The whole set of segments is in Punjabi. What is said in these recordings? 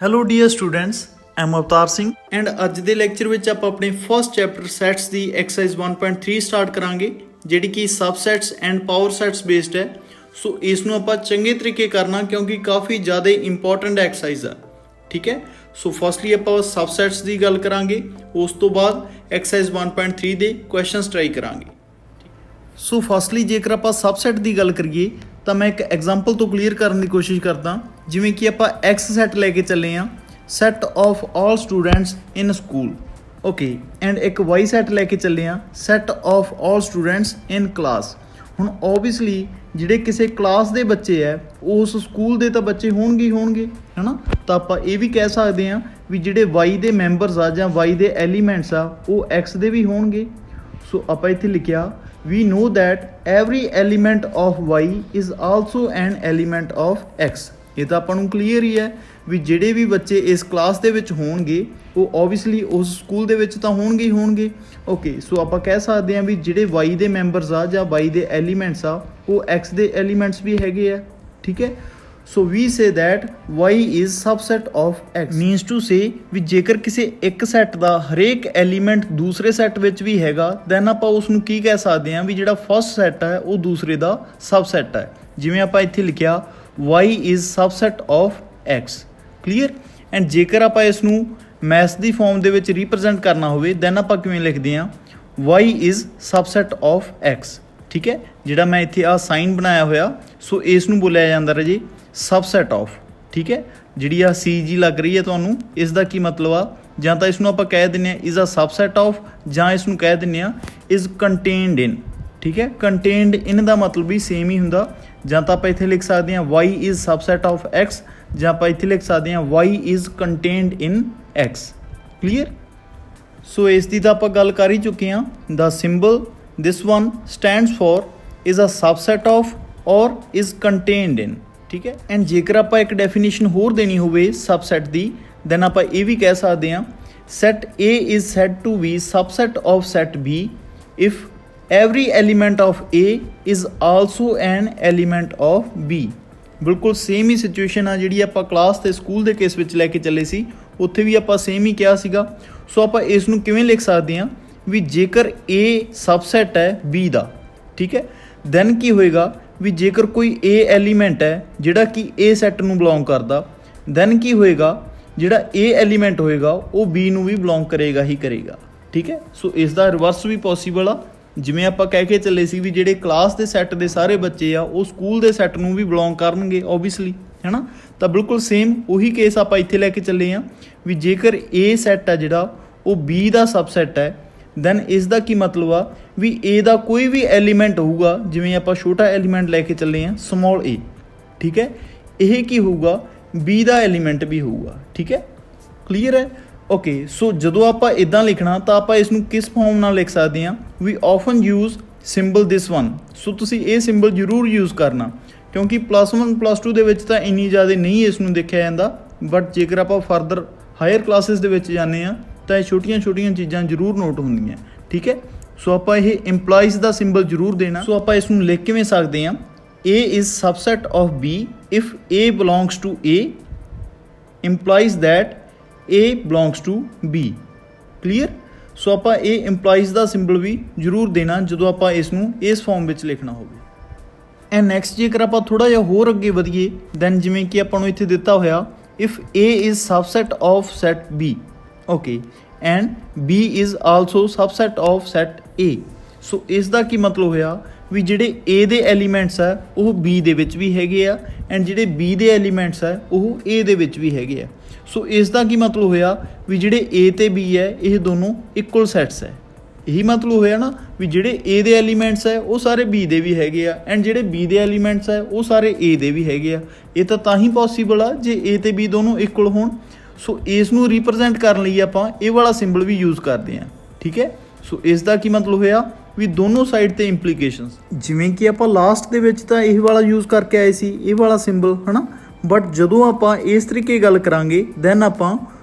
Hello dear students, am Avtar Singh and ਅੱਜ ਦੇ ਲੈਕਚਰ ਵਿੱਚ ਆਪਾਂ ਆਪਣੇ ਫਸਟ ਚੈਪਟਰ ਸੈਟਸ ਦੀ ਐਕਸਰਸਾਈਜ਼ 1.3 ਸਟਾਰਟ ਕਰਾਂਗੇ, ਜਿਹੜੀ ਕਿ subsets and power sets based ਹੈ। ਸੋ ਇਸ ਨੂੰ ਆਪਾਂ ਚੰਗੇ ਤਰੀਕੇ ਕਰਨਾ ਕਿਉਂਕਿ ਕਾਫੀ ਜ਼ਿਆਦਾ ਇੰਪੋਰਟੈਂਟ ਐਕਸਰਸਾਈਜ਼ ਆ। ਠੀਕ ਹੈ, ਸੋ ਫਸਟਲੀ ਆਪਾਂ ਸਬਸੈਟਸ ਦੀ ਗੱਲ ਕਰਾਂਗੇ, ਉਸ ਤੋਂ ਬਾਅਦ ਐਕਸਰਸਾਈਜ਼ 1.3 ਦੇ ਕੁਐਸਚਨਸ ਟਰਾਈ ਕਰਾਂਗੇ। ਸੋ ਫਸਟਲੀ ਜੇਕਰ ਆਪਾਂ ਸਬਸੈਟ ਦੀ ਗੱਲ ਕਰੀਏ ਤਾਂ ਮੈਂ ਇੱਕ ਐਗਜ਼ਾਮਪਲ ਤੋਂ ਕਲੀਅਰ ਕਰਨ ਦੀ ਕੋਸ਼ਿਸ਼ ਕਰਦਾ। ਜਿਵੇਂ ਕਿ ਆਪਾਂ ਐਕਸ ਸੈਟ ਲੈ ਕੇ ਚੱਲੇ ਹਾਂ, set of all students in school, okay, and ਇੱਕ ਵਾਈ ਸੈਟ ਲੈ ਕੇ ਚੱਲੇ ਹਾਂ, set of all students in class. ਹੁਣ ਓਬਵੀਅਸਲੀ ਜਿਹੜੇ ਕਿਸੇ ਕਲਾਸ ਦੇ ਬੱਚੇ ਹੈ ਉਸ ਸਕੂਲ ਦੇ ਤਾਂ ਬੱਚੇ ਹੋਣਗੇ ਹੀ ਹੋਣਗੇ, ਹੈ ਨਾ। ਤਾਂ ਆਪਾਂ ਇਹ ਵੀ ਕਹਿ ਸਕਦੇ ਹਾਂ ਵੀ ਜਿਹੜੇ ਵਾਈ ਦੇ ਮੈਂਬਰਸ ਆ ਜਾਂ ਵਾਈ ਦੇ ਐਲੀਮੈਂਟਸ ਆ ਉਹ ਐਕਸ ਦੇ ਵੀ ਹੋਣਗੇ। ਸੋ ਆਪਾਂ ਇੱਥੇ ਲਿਖਿਆ we know that every element of y is also an element of x। ਇਹ ਤਾਂ ਆਪਾਂ ਨੂੰ ਕਲੀਅਰ ਹੀ ਹੈ ਵੀ ਜਿਹੜੇ ਵੀ ਬੱਚੇ ਇਸ ਕਲਾਸ ਦੇ ਵਿੱਚ ਹੋਣਗੇ ਉਹ ਓਬਵੀਅਸਲੀ ਉਸ ਸਕੂਲ ਦੇ ਵਿੱਚ ਤਾਂ ਹੋਣਗੇ ਹੀ ਹੋਣਗੇ। ਓਕੇ, ਸੋ ਆਪਾਂ ਕਹਿ ਸਕਦੇ ਹਾਂ ਵੀ ਜਿਹੜੇ y ਦੇ ਮੈਂਬਰਸ ਆ ਜਾਂ y ਦੇ ਐਲੀਮੈਂਟਸ ਆ ਉਹ x ਦੇ ਐਲੀਮੈਂਟਸ ਵੀ ਹੈਗੇ ਆ। ਠੀਕ ਹੈ, so we say that y is subset of x means to say ਵੀ ਜੇਕਰ ਕਿਸੇ ਇੱਕ ਸੈੱਟ ਦਾ ਹਰੇਕ ਐਲੀਮੈਂਟ ਦੂਸਰੇ ਸੈੱਟ ਵਿੱਚ ਵੀ ਹੈਗਾ ਦੈਨ ਆਪਾਂ ਉਸ ਨੂੰ ਕੀ ਕਹਿ ਸਕਦੇ ਹਾਂ ਵੀ ਜਿਹੜਾ ਫਸਟ ਸੈੱਟ ਹੈ ਉਹ ਦੂਸਰੇ ਦਾ ਸਬਸੈੱਟ ਹੈ। ਜਿਵੇਂ ਆਪਾਂ ਇੱਥੇ ਲਿਖਿਆ y is subset of x, clear. And ਜੇਕਰ ਆਪਾਂ ਇਸ ਨੂੰ ਮੈਥ ਦੀ ਫਾਰਮ ਦੇ ਵਿੱਚ ਰੀਪ੍ਰਜੈਂਟ ਕਰਨਾ ਹੋਵੇ ਦੈਨ ਆਪਾਂ ਕਿਵੇਂ ਲਿਖਦੇ ਹਾਂ y is subset of x। ਠੀਕ ਹੈ, ਜਿਹੜਾ ਮੈਂ ਇੱਥੇ ਆਹ ਸਾਈਨ ਬਣਾਇਆ ਹੋਇਆ ਸੋ ਇਸ ਨੂੰ ਬੋਲਿਆ ਜਾਂਦਾ ਰਾਜੇ ਸਬਸੈਟ ਆਫ। ਠੀਕ ਹੈ, ਜਿਹੜੀ ਆ ਸੀ ਜੀ ਲੱਗ ਰਹੀ ਹੈ ਤੁਹਾਨੂੰ, ਇਸ ਦਾ ਕੀ ਮਤਲਬ ਆ, ਜਾਂ ਤਾਂ ਇਸ ਨੂੰ ਆਪਾਂ ਕਹਿ ਦਿੰਦੇ ਹਾਂ ਇਜ਼ ਅ ਸਬਸੈਟ ਆਫ, ਜਾਂ ਇਸ ਨੂੰ ਕਹਿ ਦਿੰਦੇ ਹਾਂ ਇਜ਼ ਕੰਟੇਨਡ ਇਨ। ਠੀਕ ਹੈ, ਕੰਟੇਨਡ ਇਨ ਦਾ ਮਤਲਬ ਵੀ ਸੇਮ ਹੀ ਹੁੰਦਾ। ਜਾਂ ਤਾਂ ਆਪਾਂ ਇੱਥੇ ਲਿਖ ਸਕਦੇ ਹਾਂ y is subset of x, ਜਾਂ ਆਪਾਂ ਇੱਥੇ ਲਿਖ ਸਕਦੇ ਹਾਂ y is contained in x, clear. So ਇਸ ਦੀ ਤਾਂ ਆਪਾਂ ਗੱਲ ਕਰ ਹੀ ਚੁੱਕੇ ਹਾਂ। ਦਾ symbol this one stands for is a subset of or is contained in. ਠੀਕ ਹੈ, ਐਂਡ ਜੇਕਰ ਆਪਾਂ ਇੱਕ ਡੈਫੀਨੇਸ਼ਨ ਹੋਰ ਦੇਣੀ ਹੋਵੇ ਸਬਸੈਟ ਦੀ ਦੈਨ ਆਪਾਂ ਇਹ ਵੀ ਕਹਿ ਸਕਦੇ ਹਾਂ set A is said to be subset of set B if every element of A is also an element of B। ਬਿਲਕੁਲ ਸੇਮ ਹੀ ਸਿਚੁਏਸ਼ਨ ਆ ਜਿਹੜੀ ਆਪਾਂ ਕਲਾਸ ਤੇ ਸਕੂਲ ਦੇ ਕੇਸ ਵਿੱਚ ਲੈ ਕੇ ਚੱਲੇ ਸੀ, ਉੱਥੇ ਵੀ ਆਪਾਂ ਸੇਮ ਹੀ ਕਿਹਾ ਸੀਗਾ। ਸੋ ਆਪਾਂ ਇਸ ਨੂੰ ਕਿਵੇਂ ਲਿਖ ਸਕਦੇ ਹਾਂ ਵੀ ਜੇਕਰ A ਸਬਸੈਟ ਹੈ B ਦਾ, ਠੀਕ ਹੈ, ਦੈਨ ਕੀ ਹੋਏਗਾ ਵੀ ਜੇਕਰ ਕੋਈ A ਐਲੀਮੈਂਟ ਹੈ ਜਿਹੜਾ ਕਿ A ਸੈੱਟ ਨੂੰ ਬਿਲੋਂਗ ਕਰਦਾ ਦੈਨ ਕੀ ਹੋਏਗਾ ਜਿਹੜਾ A ਐਲੀਮੈਂਟ ਹੋਏਗਾ ਉਹ B ਨੂੰ ਵੀ ਬਿਲੋਂਗ ਕਰੇਗਾ ਹੀ ਕਰੇਗਾ। ਠੀਕ ਹੈ, ਸੋ ਇਸ ਦਾ ਰਿਵਰਸ ਵੀ ਪੋਸੀਬਲ ਆ। ਜਿਵੇਂ ਆਪਾਂ ਕਹਿ ਕੇ ਚੱਲੇ ਸੀ ਵੀ ਜਿਹੜੇ ਕਲਾਸ ਦੇ ਸੈੱਟ ਦੇ ਸਾਰੇ ਬੱਚੇ ਆ ਉਹ ਸਕੂਲ ਦੇ ਸੈੱਟ ਨੂੰ ਵੀ ਬਿਲੋਂਗ ਕਰਨਗੇ ਓਬਵੀਅਸਲੀ, ਹੈ ਨਾ। ਤਾਂ ਬਿਲਕੁਲ ਸੇਮ ਉਹੀ ਕੇਸ ਆਪਾਂ ਇੱਥੇ ਲੈ ਕੇ ਚੱਲੇ ਹਾਂ ਵੀ ਜੇਕਰ A ਸੈੱਟ ਆ ਜਿਹੜਾ ਉਹ B ਦਾ ਸਬਸੈੱਟ ਹੈ ਦੈਨ ਇਸ ਦਾ ਕੀ ਮਤਲਬ ਆ ਵੀ A ਦਾ ਕੋਈ ਵੀ ਐਲੀਮੈਂਟ ਹੋਊਗਾ, ਜਿਵੇਂ ਆਪਾਂ ਛੋਟਾ ਐਲੀਮੈਂਟ ਲੈ ਕੇ ਚੱਲੇ ਹਾਂ ਸਮੋਲ a, ਠੀਕ ਹੈ, ਇਹ ਕੀ ਹੋਊਗਾ B ਦਾ ਐਲੀਮੈਂਟ ਵੀ ਹੋਊਗਾ। ਠੀਕ ਹੈ, ਕਲੀਅਰ ਹੈ। ਓਕੇ, ਸੋ ਜਦੋਂ ਆਪਾਂ ਇੱਦਾਂ ਲਿਖਣਾ ਤਾਂ ਆਪਾਂ ਇਸ ਨੂੰ ਕਿਸ ਫਾਰਮ ਨਾਲ ਲਿਖ ਸਕਦੇ ਹਾਂ we often use symbol this one. So ਤੁਸੀਂ ਇਹ ਸਿੰਬਲ ਜ਼ਰੂਰ ਯੂਜ਼ ਕਰਨਾ ਕਿਉਂਕਿ +1 +2 ਦੇ ਵਿੱਚ ਤਾਂ ਇੰਨੀ ਜ਼ਿਆਦਾ ਨਹੀਂ ਇਸ ਨੂੰ ਦੇਖਿਆ ਜਾਂਦਾ, ਬਟ ਜੇਕਰ ਆਪਾਂ ਫਰਦਰ ਹਾਇਰ ਕਲਾਸਿਸ ਦੇ ਵਿੱਚ ਜਾਂਦੇ ਹਾਂ ਤਾਂ ਇਹ ਛੋਟੀਆਂ ਚੀਜ਼ਾਂ ਜ਼ਰੂਰ ਨੋਟ ਹੁੰਦੀਆਂ। ਠੀਕ ਹੈ, ਸੋ ਆਪਾਂ ਇਹ ਇੰਪਲਾਈਜ਼ ਦਾ ਸਿੰਬਲ ਜ਼ਰੂਰ ਦੇਣਾ। ਸੋ ਆਪਾਂ ਇਸ ਨੂੰ ਲਿਖ ਕਿਵੇਂ ਸਕਦੇ ਹਾਂ A is subset of B if A belongs to A implies that A belongs to B, clear. So ਆਪਾਂ ਇਹ ਇੰਪਲਾਈਜ਼ ਦਾ ਸਿੰਬਲ ਵੀ ਜ਼ਰੂਰ ਦੇਣਾ ਜਦੋਂ ਆਪਾਂ ਇਸ ਨੂੰ ਇਸ ਫਾਰਮ ਵਿੱਚ ਲਿਖਣਾ ਹੋਵੇ। ਐਂਡ ਨੈਕਸਟ ਜੇਕਰ ਆਪਾਂ ਥੋੜ੍ਹਾ ਜਿਹਾ ਹੋਰ ਅੱਗੇ ਵਧੀਏ ਦੈਨ ਜਿਵੇਂ ਕਿ ਆਪਾਂ ਨੂੰ ਇੱਥੇ ਦਿੱਤਾ ਹੋਇਆ if A is subset of set B, okay, and B is also subset of set A। ਸੋ ਇਸ ਦਾ ਕੀ ਮਤਲਬ ਹੋਇਆ ਵੀ ਜਿਹੜੇ A ਦੇ ਐਲੀਮੈਂਟਸ ਆ ਉਹ B ਦੇ ਵਿੱਚ ਵੀ ਹੈਗੇ ਆ ਐਂਡ ਜਿਹੜੇ B ਦੇ ਐਲੀਮੈਂਟਸ ਆ ਉਹ A ਦੇ ਵਿੱਚ ਵੀ ਹੈਗੇ ਆ। ਸੋ ਇਸ ਦਾ ਕੀ ਮਤਲਬ ਹੋਇਆ ਵੀ ਜਿਹੜੇ A ਤੇ B ਹੈ ਇਹ ਦੋਨੋਂ ਇਕੁਅਲ ਸੈਟਸ ਹੈ। ਇਹੀ ਮਤਲਬ ਹੋਇਆ ਨਾ ਵੀ ਜਿਹੜੇ A ਦੇ ਐਲੀਮੈਂਟਸ ਹੈ ਉਹ ਸਾਰੇ B ਦੇ ਵੀ ਹੈਗੇ ਆ ਐਂਡ ਜਿਹੜੇ B ਦੇ ਐਲੀਮੈਂਟਸ ਹੈ ਉਹ ਸਾਰੇ A ਦੇ ਵੀ ਹੈਗੇ ਆ। ਇਹ ਤਾਂ ਹੀ ਪੋਸੀਬਲ ਆ ਜੇ A ਤੇ B ਦੋਨੋਂ ਇਕੁਅਲ ਹੋਣ। ਸੋ ਇਸ ਨੂੰ ਰਿਪਰੈਜ਼ੈਂਟ ਕਰਨ ਲਈ ਆਪਾਂ ਇਹ ਵਾਲਾ ਸਿੰਬਲ ਵੀ ਯੂਜ਼ ਕਰਦੇ ਹਾਂ। ਠੀਕ ਹੈ, ਸੋ ਇਸ ਦਾ ਕੀ ਮਤਲਬ ਹੋਇਆ ਵੀ ਦੋਨੋਂ ਸਾਈਡ ਤੇ ਇੰਪਲੀਕੇਸ਼ਨਸ, ਜਿਵੇਂ ਕਿ ਆਪਾਂ ਲਾਸਟ ਦੇ ਵਿੱਚ ਤਾਂ ਇਹ ਵਾਲਾ ਯੂਜ਼ ਕਰਕੇ ਆਏ ਸੀ ਇਹ ਵਾਲਾ ਸਿੰਬਲ, ਹੈ ਨਾ, ਬਟ ਜਦੋਂ ਆਪਾਂ ਇਸ ਤਰੀਕੇ ਗੱਲ ਕਰਾਂਗੇ ਦੈਨ ਆਪਾਂ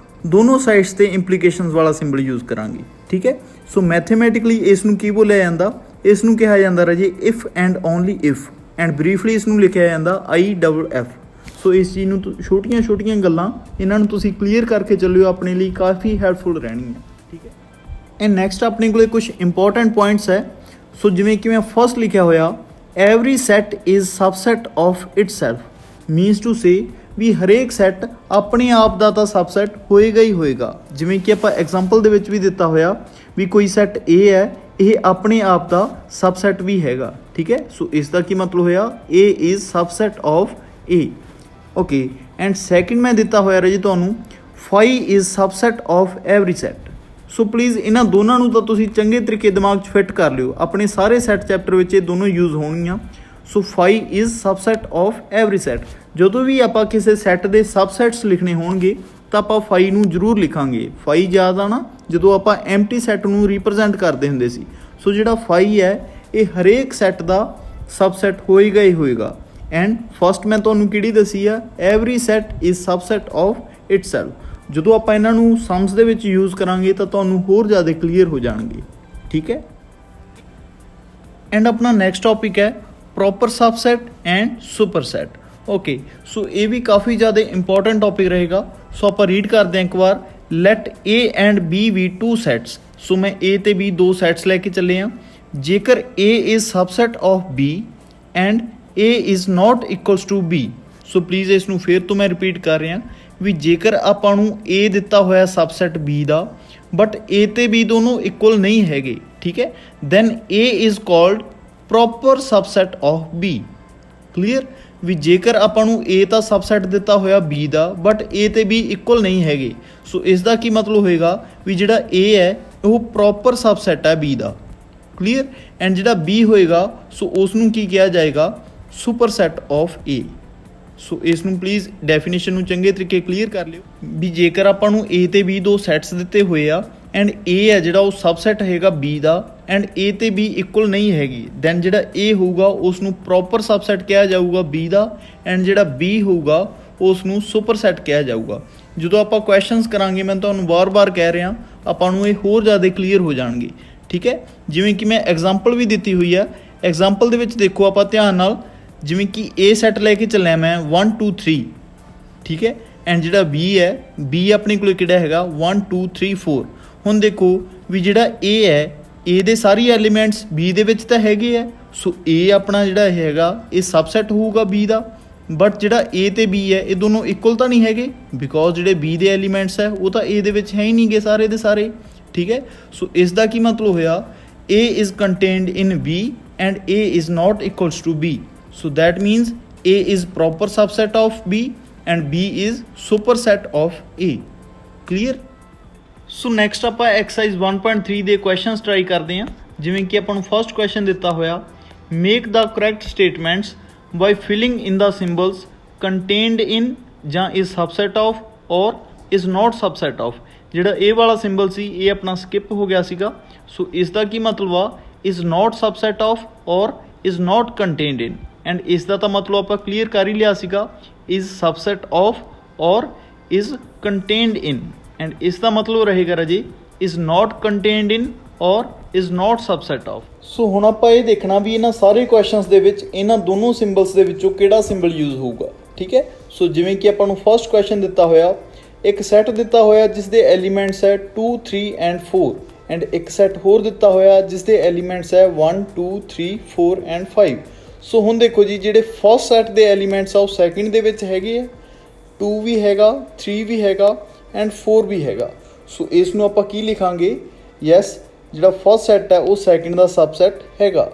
ਦੋਨੋਂ ਸਾਈਡਸ ਤੇ ਇੰਪਲੀਕੇਸ਼ਨਸ ਵਾਲਾ ਸਿੰਬਲ ਯੂਜ਼ ਕਰਾਂਗੇ। ਠੀਕ ਹੈ, ਸੋ ਮੈਥਮੈਟਿਕਲੀ ਇਸ ਨੂੰ ਕੀ ਬੋਲਿਆ ਜਾਂਦਾ, ਇਸ ਨੂੰ ਕਿਹਾ ਜਾਂਦਾ ਰਾਜੇ if and only if, and briefly ਇਸ ਨੂੰ ਲਿਖਿਆ ਜਾਂਦਾ IFF। ਸੋ ਇਸ ਚੀਜ਼ ਨੂੰ ਛੋਟੀਆਂ ਛੋਟੀਆਂ ਗੱਲਾਂ ਇਹਨਾਂ ਨੂੰ ਤੁਸੀਂ ਕਲੀਅਰ ਕਰਕੇ ਚੱਲਿਓ, ਆਪਣੇ ਲਈ ਕਾਫੀ ਹੈਲਪਫੁਲ ਰਹਿਣਗੀਆਂ, ਠੀਕ ਹੈ। ਐਂਡ ਨੈਕਸਟ ਆਪਣੇ ਕੋਲੇ ਕੁਝ ਇੰਪੋਰਟੈਂਟ ਪੁਆਇੰਟਸ ਹੈ। ਸੋ ਜਿਵੇਂ ਕਿ ਮੈਂ ਫਸਟ ਲਿਖਿਆ ਹੋਇਆ, every set is subset of itself, means to say ਵੀ ਹਰੇਕ ਸੈੱਟ ਆਪਣੇ ਆਪ ਦਾ ਤਾਂ ਸਬਸੈਟ ਹੋਏਗਾ ਹੀ ਹੋਏਗਾ। ਜਿਵੇਂ ਕਿ ਆਪਾਂ ਐਗਜ਼ਾਮਪਲ ਦੇ ਵਿੱਚ ਵੀ ਦਿੱਤਾ ਹੋਇਆ ਵੀ ਕੋਈ ਸੈੱਟ A ਹੈ, ਇਹ ਆਪਣੇ ਆਪ ਦਾ ਸਬਸੈਟ ਵੀ ਹੈਗਾ, ਠੀਕ ਹੈ। ਸੋ ਇਸ ਦਾ ਕੀ ਮਤਲਬ ਹੋਇਆ, A is subset of A, okay. And second ਮੈਂ ਦਿੱਤਾ ਹੋਇਆ ਰਾਜੀ ਤੁਹਾਨੂੰ, phi is subset of every set. So please ਇਹਨਾਂ ਦੋਨਾਂ ਨੂੰ ਤਾਂ ਤੁਸੀਂ ਚੰਗੇ ਤਰੀਕੇ ਦਿਮਾਗ 'ਚ ਫਿੱਟ ਕਰ ਲਿਓ, ਆਪਣੇ ਸਾਰੇ ਸੈੱਟ ਚੈਪਟਰ ਵਿੱਚ ਇਹ ਦੋਨੋਂ ਯੂਜ਼ ਹੋਣਗੀਆਂ। So phi is subset of every set. ਜਦੋਂ ਵੀ ਆਪਾਂ ਕਿਸੇ ਸੈੱਟ ਦੇ ਸਬਸੈਟਸ ਲਿਖਣੇ ਹੋਣਗੇ ਤਾਂ ਆਪਾਂ ਫਾਈ ਨੂੰ ਜ਼ਰੂਰ ਲਿਖਾਂਗੇ। ਫਾਈ ਯਾਦ ਆ ਨਾ, ਜਦੋਂ ਆਪਾਂ ਐਮਟੀ ਸੈੱਟ ਨੂੰ ਰਿਪਰੈਜ਼ੈਂਟ ਕਰਦੇ ਹੁੰਦੇ ਸੀ। ਸੋ ਜਿਹੜਾ ਫਾਈ ਹੈ ਇਹ ਹਰੇਕ ਸੈੱਟ ਦਾ ਸਬਸੈਟ ਹੋਏਗਾ ਹੀ ਹੋਏਗਾ। ਐਂਡ ਫਸਟ ਮੈਂ ਤੁਹਾਨੂੰ ਕਿਹੜੀ ਦੱਸੀ ਆ, every set is subset of itself. ਜਦੋਂ ਆਪਾਂ ਇਹਨਾਂ ਨੂੰ ਸਮਸ ਦੇ ਵਿੱਚ ਯੂਜ਼ ਕਰਾਂਗੇ ਤਾਂ ਤੁਹਾਨੂੰ ਹੋਰ ਜ਼ਿਆਦਾ ਕਲੀਅਰ ਹੋ ਜਾਣਗੇ, ਠੀਕ ਹੈ। ਐਂਡ ਆਪਣਾ ਨੈਕਸਟ ਟੌਪਿਕ ਹੈ ਪ੍ਰੋਪਰ ਸਬਸੈਟ ਐਂਡ ਸੁਪਰਸੈਟ, ਓਕੇ। ਸੋ ਇਹ ਵੀ ਕਾਫੀ ਜ਼ਿਆਦਾ ਇੰਪੋਰਟੈਂਟ ਟੌਪਿਕ ਰਹੇਗਾ। ਸੋ ਆਪਾਂ ਰੀਡ ਕਰਦੇ ਹਾਂ ਇੱਕ ਵਾਰ, let A and B be two sets. So ਮੈਂ A ਤੇ B ਦੋ ਸੈਟਸ ਲੈ ਕੇ ਚੱਲੇ ਹਾਂ। ਜੇਕਰ A is subset of B and A is not equals to B। So please ਇਸ ਨੂੰ ਫਿਰ ਤੋਂ ਮੈਂ ਰਿਪੀਟ ਕਰ ਰਿਹਾ ਵੀ ਜੇਕਰ ਆਪਾਂ ਨੂੰ A ਦਿੱਤਾ ਹੋਇਆ ਸਬਸੈਟ B ਦਾ, ਬਟ A ਤੇ B ਦੋਨੋਂ ਇਕੁਅਲ ਨਹੀਂ ਹੈਗੇ, ਠੀਕ ਹੈ, then A is called proper subset of B। Clear, ਵੀ ਜੇਕਰ ਆਪਾਂ ਨੂੰ A ਤਾਂ ਸਬਸੈਟ ਦਿੱਤਾ ਹੋਇਆ B ਦਾ, ਬਟ A ਤੇ B ਇਕੁਅਲ ਨਹੀਂ ਹੈਗੇ, ਸੋ ਇਸ ਦਾ ਕੀ ਮਤਲਬ ਹੋਏਗਾ ਵੀ ਜਿਹੜਾ A ਹੈ ਉਹ ਪ੍ਰੋਪਰ ਸਬਸੈਟ ਹੈ B ਦਾ। ਕਲੀਅਰ, ਐਂਡ ਜਿਹੜਾ B ਹੋਏਗਾ ਸੋ ਉਸ ਨੂੰ ਕੀ ਕਿਹਾ ਜਾਏਗਾ, ਸੁਪਰਸੈਟ ਆਫ A। ਸੋ ਇਸ ਨੂੰ ਪਲੀਜ਼ ਡੈਫੀਨੇਸ਼ਨ ਨੂੰ ਚੰਗੇ ਤਰੀਕੇ ਕਲੀਅਰ ਕਰ ਲਿਓ ਵੀ ਜੇਕਰ ਆਪਾਂ ਨੂੰ A ਤੇ B ਦੋ ਸੈਟਸ ਦਿੱਤੇ ਹੋਏ ਆ ਐਂਡ A ਹੈ ਜਿਹੜਾ ਉਹ ਸਬਸੈਟ ਹੈਗਾ B ਦਾ, ਐਂਡ A ਤੇ B ਇਕੁਅਲ ਨਹੀਂ ਹੈਗੀ, ਦੈਨ ਜਿਹੜਾ A ਹੋਊਗਾ ਉਸ ਨੂੰ ਪ੍ਰੋਪਰ ਸਬਸੈਟ ਕਿਹਾ ਜਾਊਗਾ B ਦਾ, ਐਂਡ ਜਿਹੜਾ B ਹੋਊਗਾ ਉਸ ਨੂੰ ਸੁਪਰਸੈਟ ਕਿਹਾ ਜਾਊਗਾ। ਜਦੋਂ ਆਪਾਂ ਕੁਐਸਚਨਸ ਕਰਾਂਗੇ, ਮੈਂ ਤੁਹਾਨੂੰ ਵਾਰ-ਵਾਰ ਕਹਿ ਰਿਹਾ, ਆਪਾਂ ਨੂੰ ਇਹ ਹੋਰ ਜ਼ਿਆਦਾ ਕਲੀਅਰ ਹੋ ਜਾਣਗੇ, ਠੀਕ ਹੈ। ਜਿਵੇਂ ਕਿ ਮੈਂ ਐਗਜ਼ਾਮਪਲ ਵੀ ਦਿੱਤੀ ਹੋਈ ਆ, ਐਗਜ਼ਾਮਪਲ ਦੇ ਵਿੱਚ ਦੇਖੋ ਆਪਾਂ ਧਿਆਨ ਨਾਲ, ਜਿਵੇਂ ਕਿ A ਸੈੱਟ ਲੈ ਕੇ ਚੱਲਿਆ ਮੈਂ 1 2 3, ਠੀਕ ਹੈ, ਐਂਡ ਜਿਹੜਾ B ਹੈ, B ਆਪਣੇ ਕੋਲ ਕਿਹੜਾ ਹੈਗਾ 1 2 3 4। ਹੁਣ ਦੇਖੋ ਵੀ ਜਿਹੜਾ A ਹੈ, A ਦੇ ਸਾਰੀ ਐਲੀਮੈਂਟਸ B ਦੇ ਵਿੱਚ ਤਾਂ ਹੈਗੇ ਆ, ਸੋ A ਆਪਣਾ ਜਿਹੜਾ ਇਹ ਹੈਗਾ ਇਹ ਸਬਸੈਟ ਹੋਊਗਾ B ਦਾ, ਬਟ ਜਿਹੜਾ A ਤੇ B ਹੈ ਇਹ ਦੋਨੋਂ ਇਕੁਅਲ ਤਾਂ ਨਹੀਂ ਹੈਗੇ, ਬਿਕੋਜ਼ ਜਿਹੜੇ B ਦੇ ਐਲੀਮੈਂਟਸ ਹੈ ਉਹ ਤਾਂ A ਦੇ ਵਿੱਚ ਹੈ ਹੀ ਨਹੀਂ ਗੇ ਸਾਰੇ ਦੇ ਸਾਰੇ, ਠੀਕ ਹੈ। ਸੋ ਇਸ ਦਾ ਕੀ ਮਤਲਬ ਹੋਇਆ, A is contained in B and A is not equals to B. So that means A is proper subset of B and B is superset of A. Clear? So next ਆਪਾਂ exercise 1.3 ਦੇ questions try ਕਰਦੇ ਹਾਂ। ਜਿਵੇਂ ਕਿ ਆਪਾਂ ਨੂੰ first question ਦਿੱਤਾ ਹੋਇਆ, make the correct statements by filling in the symbols contained in ਜਾਂ is subset of or is not subset of। ਜਿਹੜਾ ਇਹ ਵਾਲਾ ਸਿੰਬਲ ਸੀ ਇਹ ਆਪਣਾ ਸਕਿਪ ਹੋ ਗਿਆ ਸੀਗਾ। ਸੋ ਇਸ ਦਾ ਕੀ ਮਤਲਬ ਆ, is not subset of or is not contained in, and ਇਸ ਦਾ ਤਾਂ ਮਤਲਬ ਆਪਾਂ ਕਲੀਅਰ ਕਰ ਹੀ ਲਿਆ ਸੀਗਾ, is subset of or is contained in, and ਇਸ ਦਾ ਮਤਲਬ ਰਹੇਗਾ ਰਾਜੇ is not contained in or is not subset of। ਸੋ ਹੁਣ ਆਪਾਂ ਇਹ ਦੇਖਣਾ ਵੀ ਇਹਨਾਂ ਸਾਰੇ ਕੁਐਸਚਨਸ ਦੇ ਵਿੱਚ ਇਹਨਾਂ ਦੋਨੋਂ ਸਿੰਬਲਸ ਦੇ ਵਿੱਚੋਂ ਕਿਹੜਾ ਸਿੰਬਲ ਯੂਜ਼ ਹੋਊਗਾ, ਠੀਕ ਹੈ। ਸੋ ਜਿਵੇਂ ਕਿ ਆਪਾਂ ਨੂੰ ਫਸਟ ਕੁਐਸਚਨ ਦਿੱਤਾ ਹੋਇਆ, ਇੱਕ ਸੈੱਟ ਦਿੱਤਾ ਹੋਇਆ ਜਿਸ ਦੇ ਐਲੀਮੈਂਟਸ ਹੈ 2 3 ਐਂਡ 4, ਐਂਡ ਇੱਕ ਸੈੱਟ ਹੋਰ ਦਿੱਤਾ ਹੋਇਆ ਜਿਸ ਦੇ ਐਲੀਮੈਂਟਸ ਹੈ 1 2 3 4 ਐਂਡ 5। ਸੋ ਹੁਣ ਦੇਖੋ ਜੀ, ਜਿਹੜੇ ਫਸਟ ਸੈੱਟ ਦੇ ਐਲੀਮੈਂਟਸ ਆ ਉਹ ਸੈਕਿੰਡ ਦੇ ਵਿੱਚ ਹੈਗੇ ਆ, 2 ਵੀ ਹੈਗਾ, 3 ਵੀ ਹੈਗਾ ਐਂਡ 4 ਵੀ ਹੈਗਾ। ਸੋ ਇਸ ਨੂੰ ਆਪਾਂ ਕੀ ਲਿਖਾਂਗੇ, ਯੈਸ ਜਿਹੜਾ ਫਸਟ ਸੈੱਟ ਹੈ ਉਹ ਸੈਕਿੰਡ ਦਾ ਸਬਸੈਟ ਹੈਗਾ,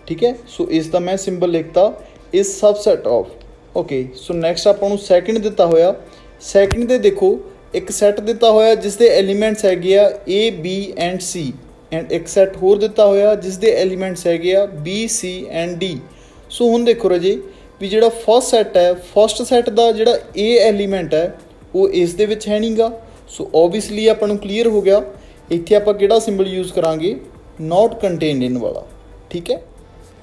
ਠੀਕ ਹੈ। ਸੋ ਇਸ ਦਾ ਮੈਂ ਸਿੰਬਲ ਲਿਖਤਾ ਇਸ subset of, okay. So next ਆਪਾਂ ਨੂੰ ਸੈਕਿੰਡ ਦਿੱਤਾ ਹੋਇਆ, ਸੈਕਿੰਡ ਦੇ ਦੇਖੋ ਇੱਕ ਸੈੱਟ ਦਿੱਤਾ ਹੋਇਆ ਜਿਸ ਦੇ ਐਲੀਮੈਂਟਸ ਹੈਗੇ ਆ A B and C, and ਇੱਕ ਸੈੱਟ ਹੋਰ ਦਿੱਤਾ ਹੋਇਆ ਜਿਸ ਦੇ ਐਲੀਮੈਂਟਸ ਹੈਗੇ ਆ B C ਐਂਡ D। ਸੋ ਹੁਣ ਦੇਖੋ ਰਾਜੇ ਵੀ ਜਿਹੜਾ ਫਸਟ ਸੈੱਟ ਹੈ, ਫਸਟ ਸੈੱਟ ਦਾ ਜਿਹੜਾ A ਐਲੀਮੈਂਟ ਹੈ ਉਹ ਇਸ ਦੇ ਵਿੱਚ ਹੈ ਨਹੀਂ ਗਾ। ਸੋ ਓਬਵੀਅਸਲੀ ਆਪਾਂ ਨੂੰ ਕਲੀਅਰ ਹੋ ਗਿਆ, ਇੱਥੇ ਆਪਾਂ ਕਿਹੜਾ ਸਿੰਬਲ ਯੂਜ਼ ਕਰਾਂਗੇ, ਨਾਟ ਕੰਟੇਨਡ ਇਨ ਵਾਲਾ, ਠੀਕ ਹੈ।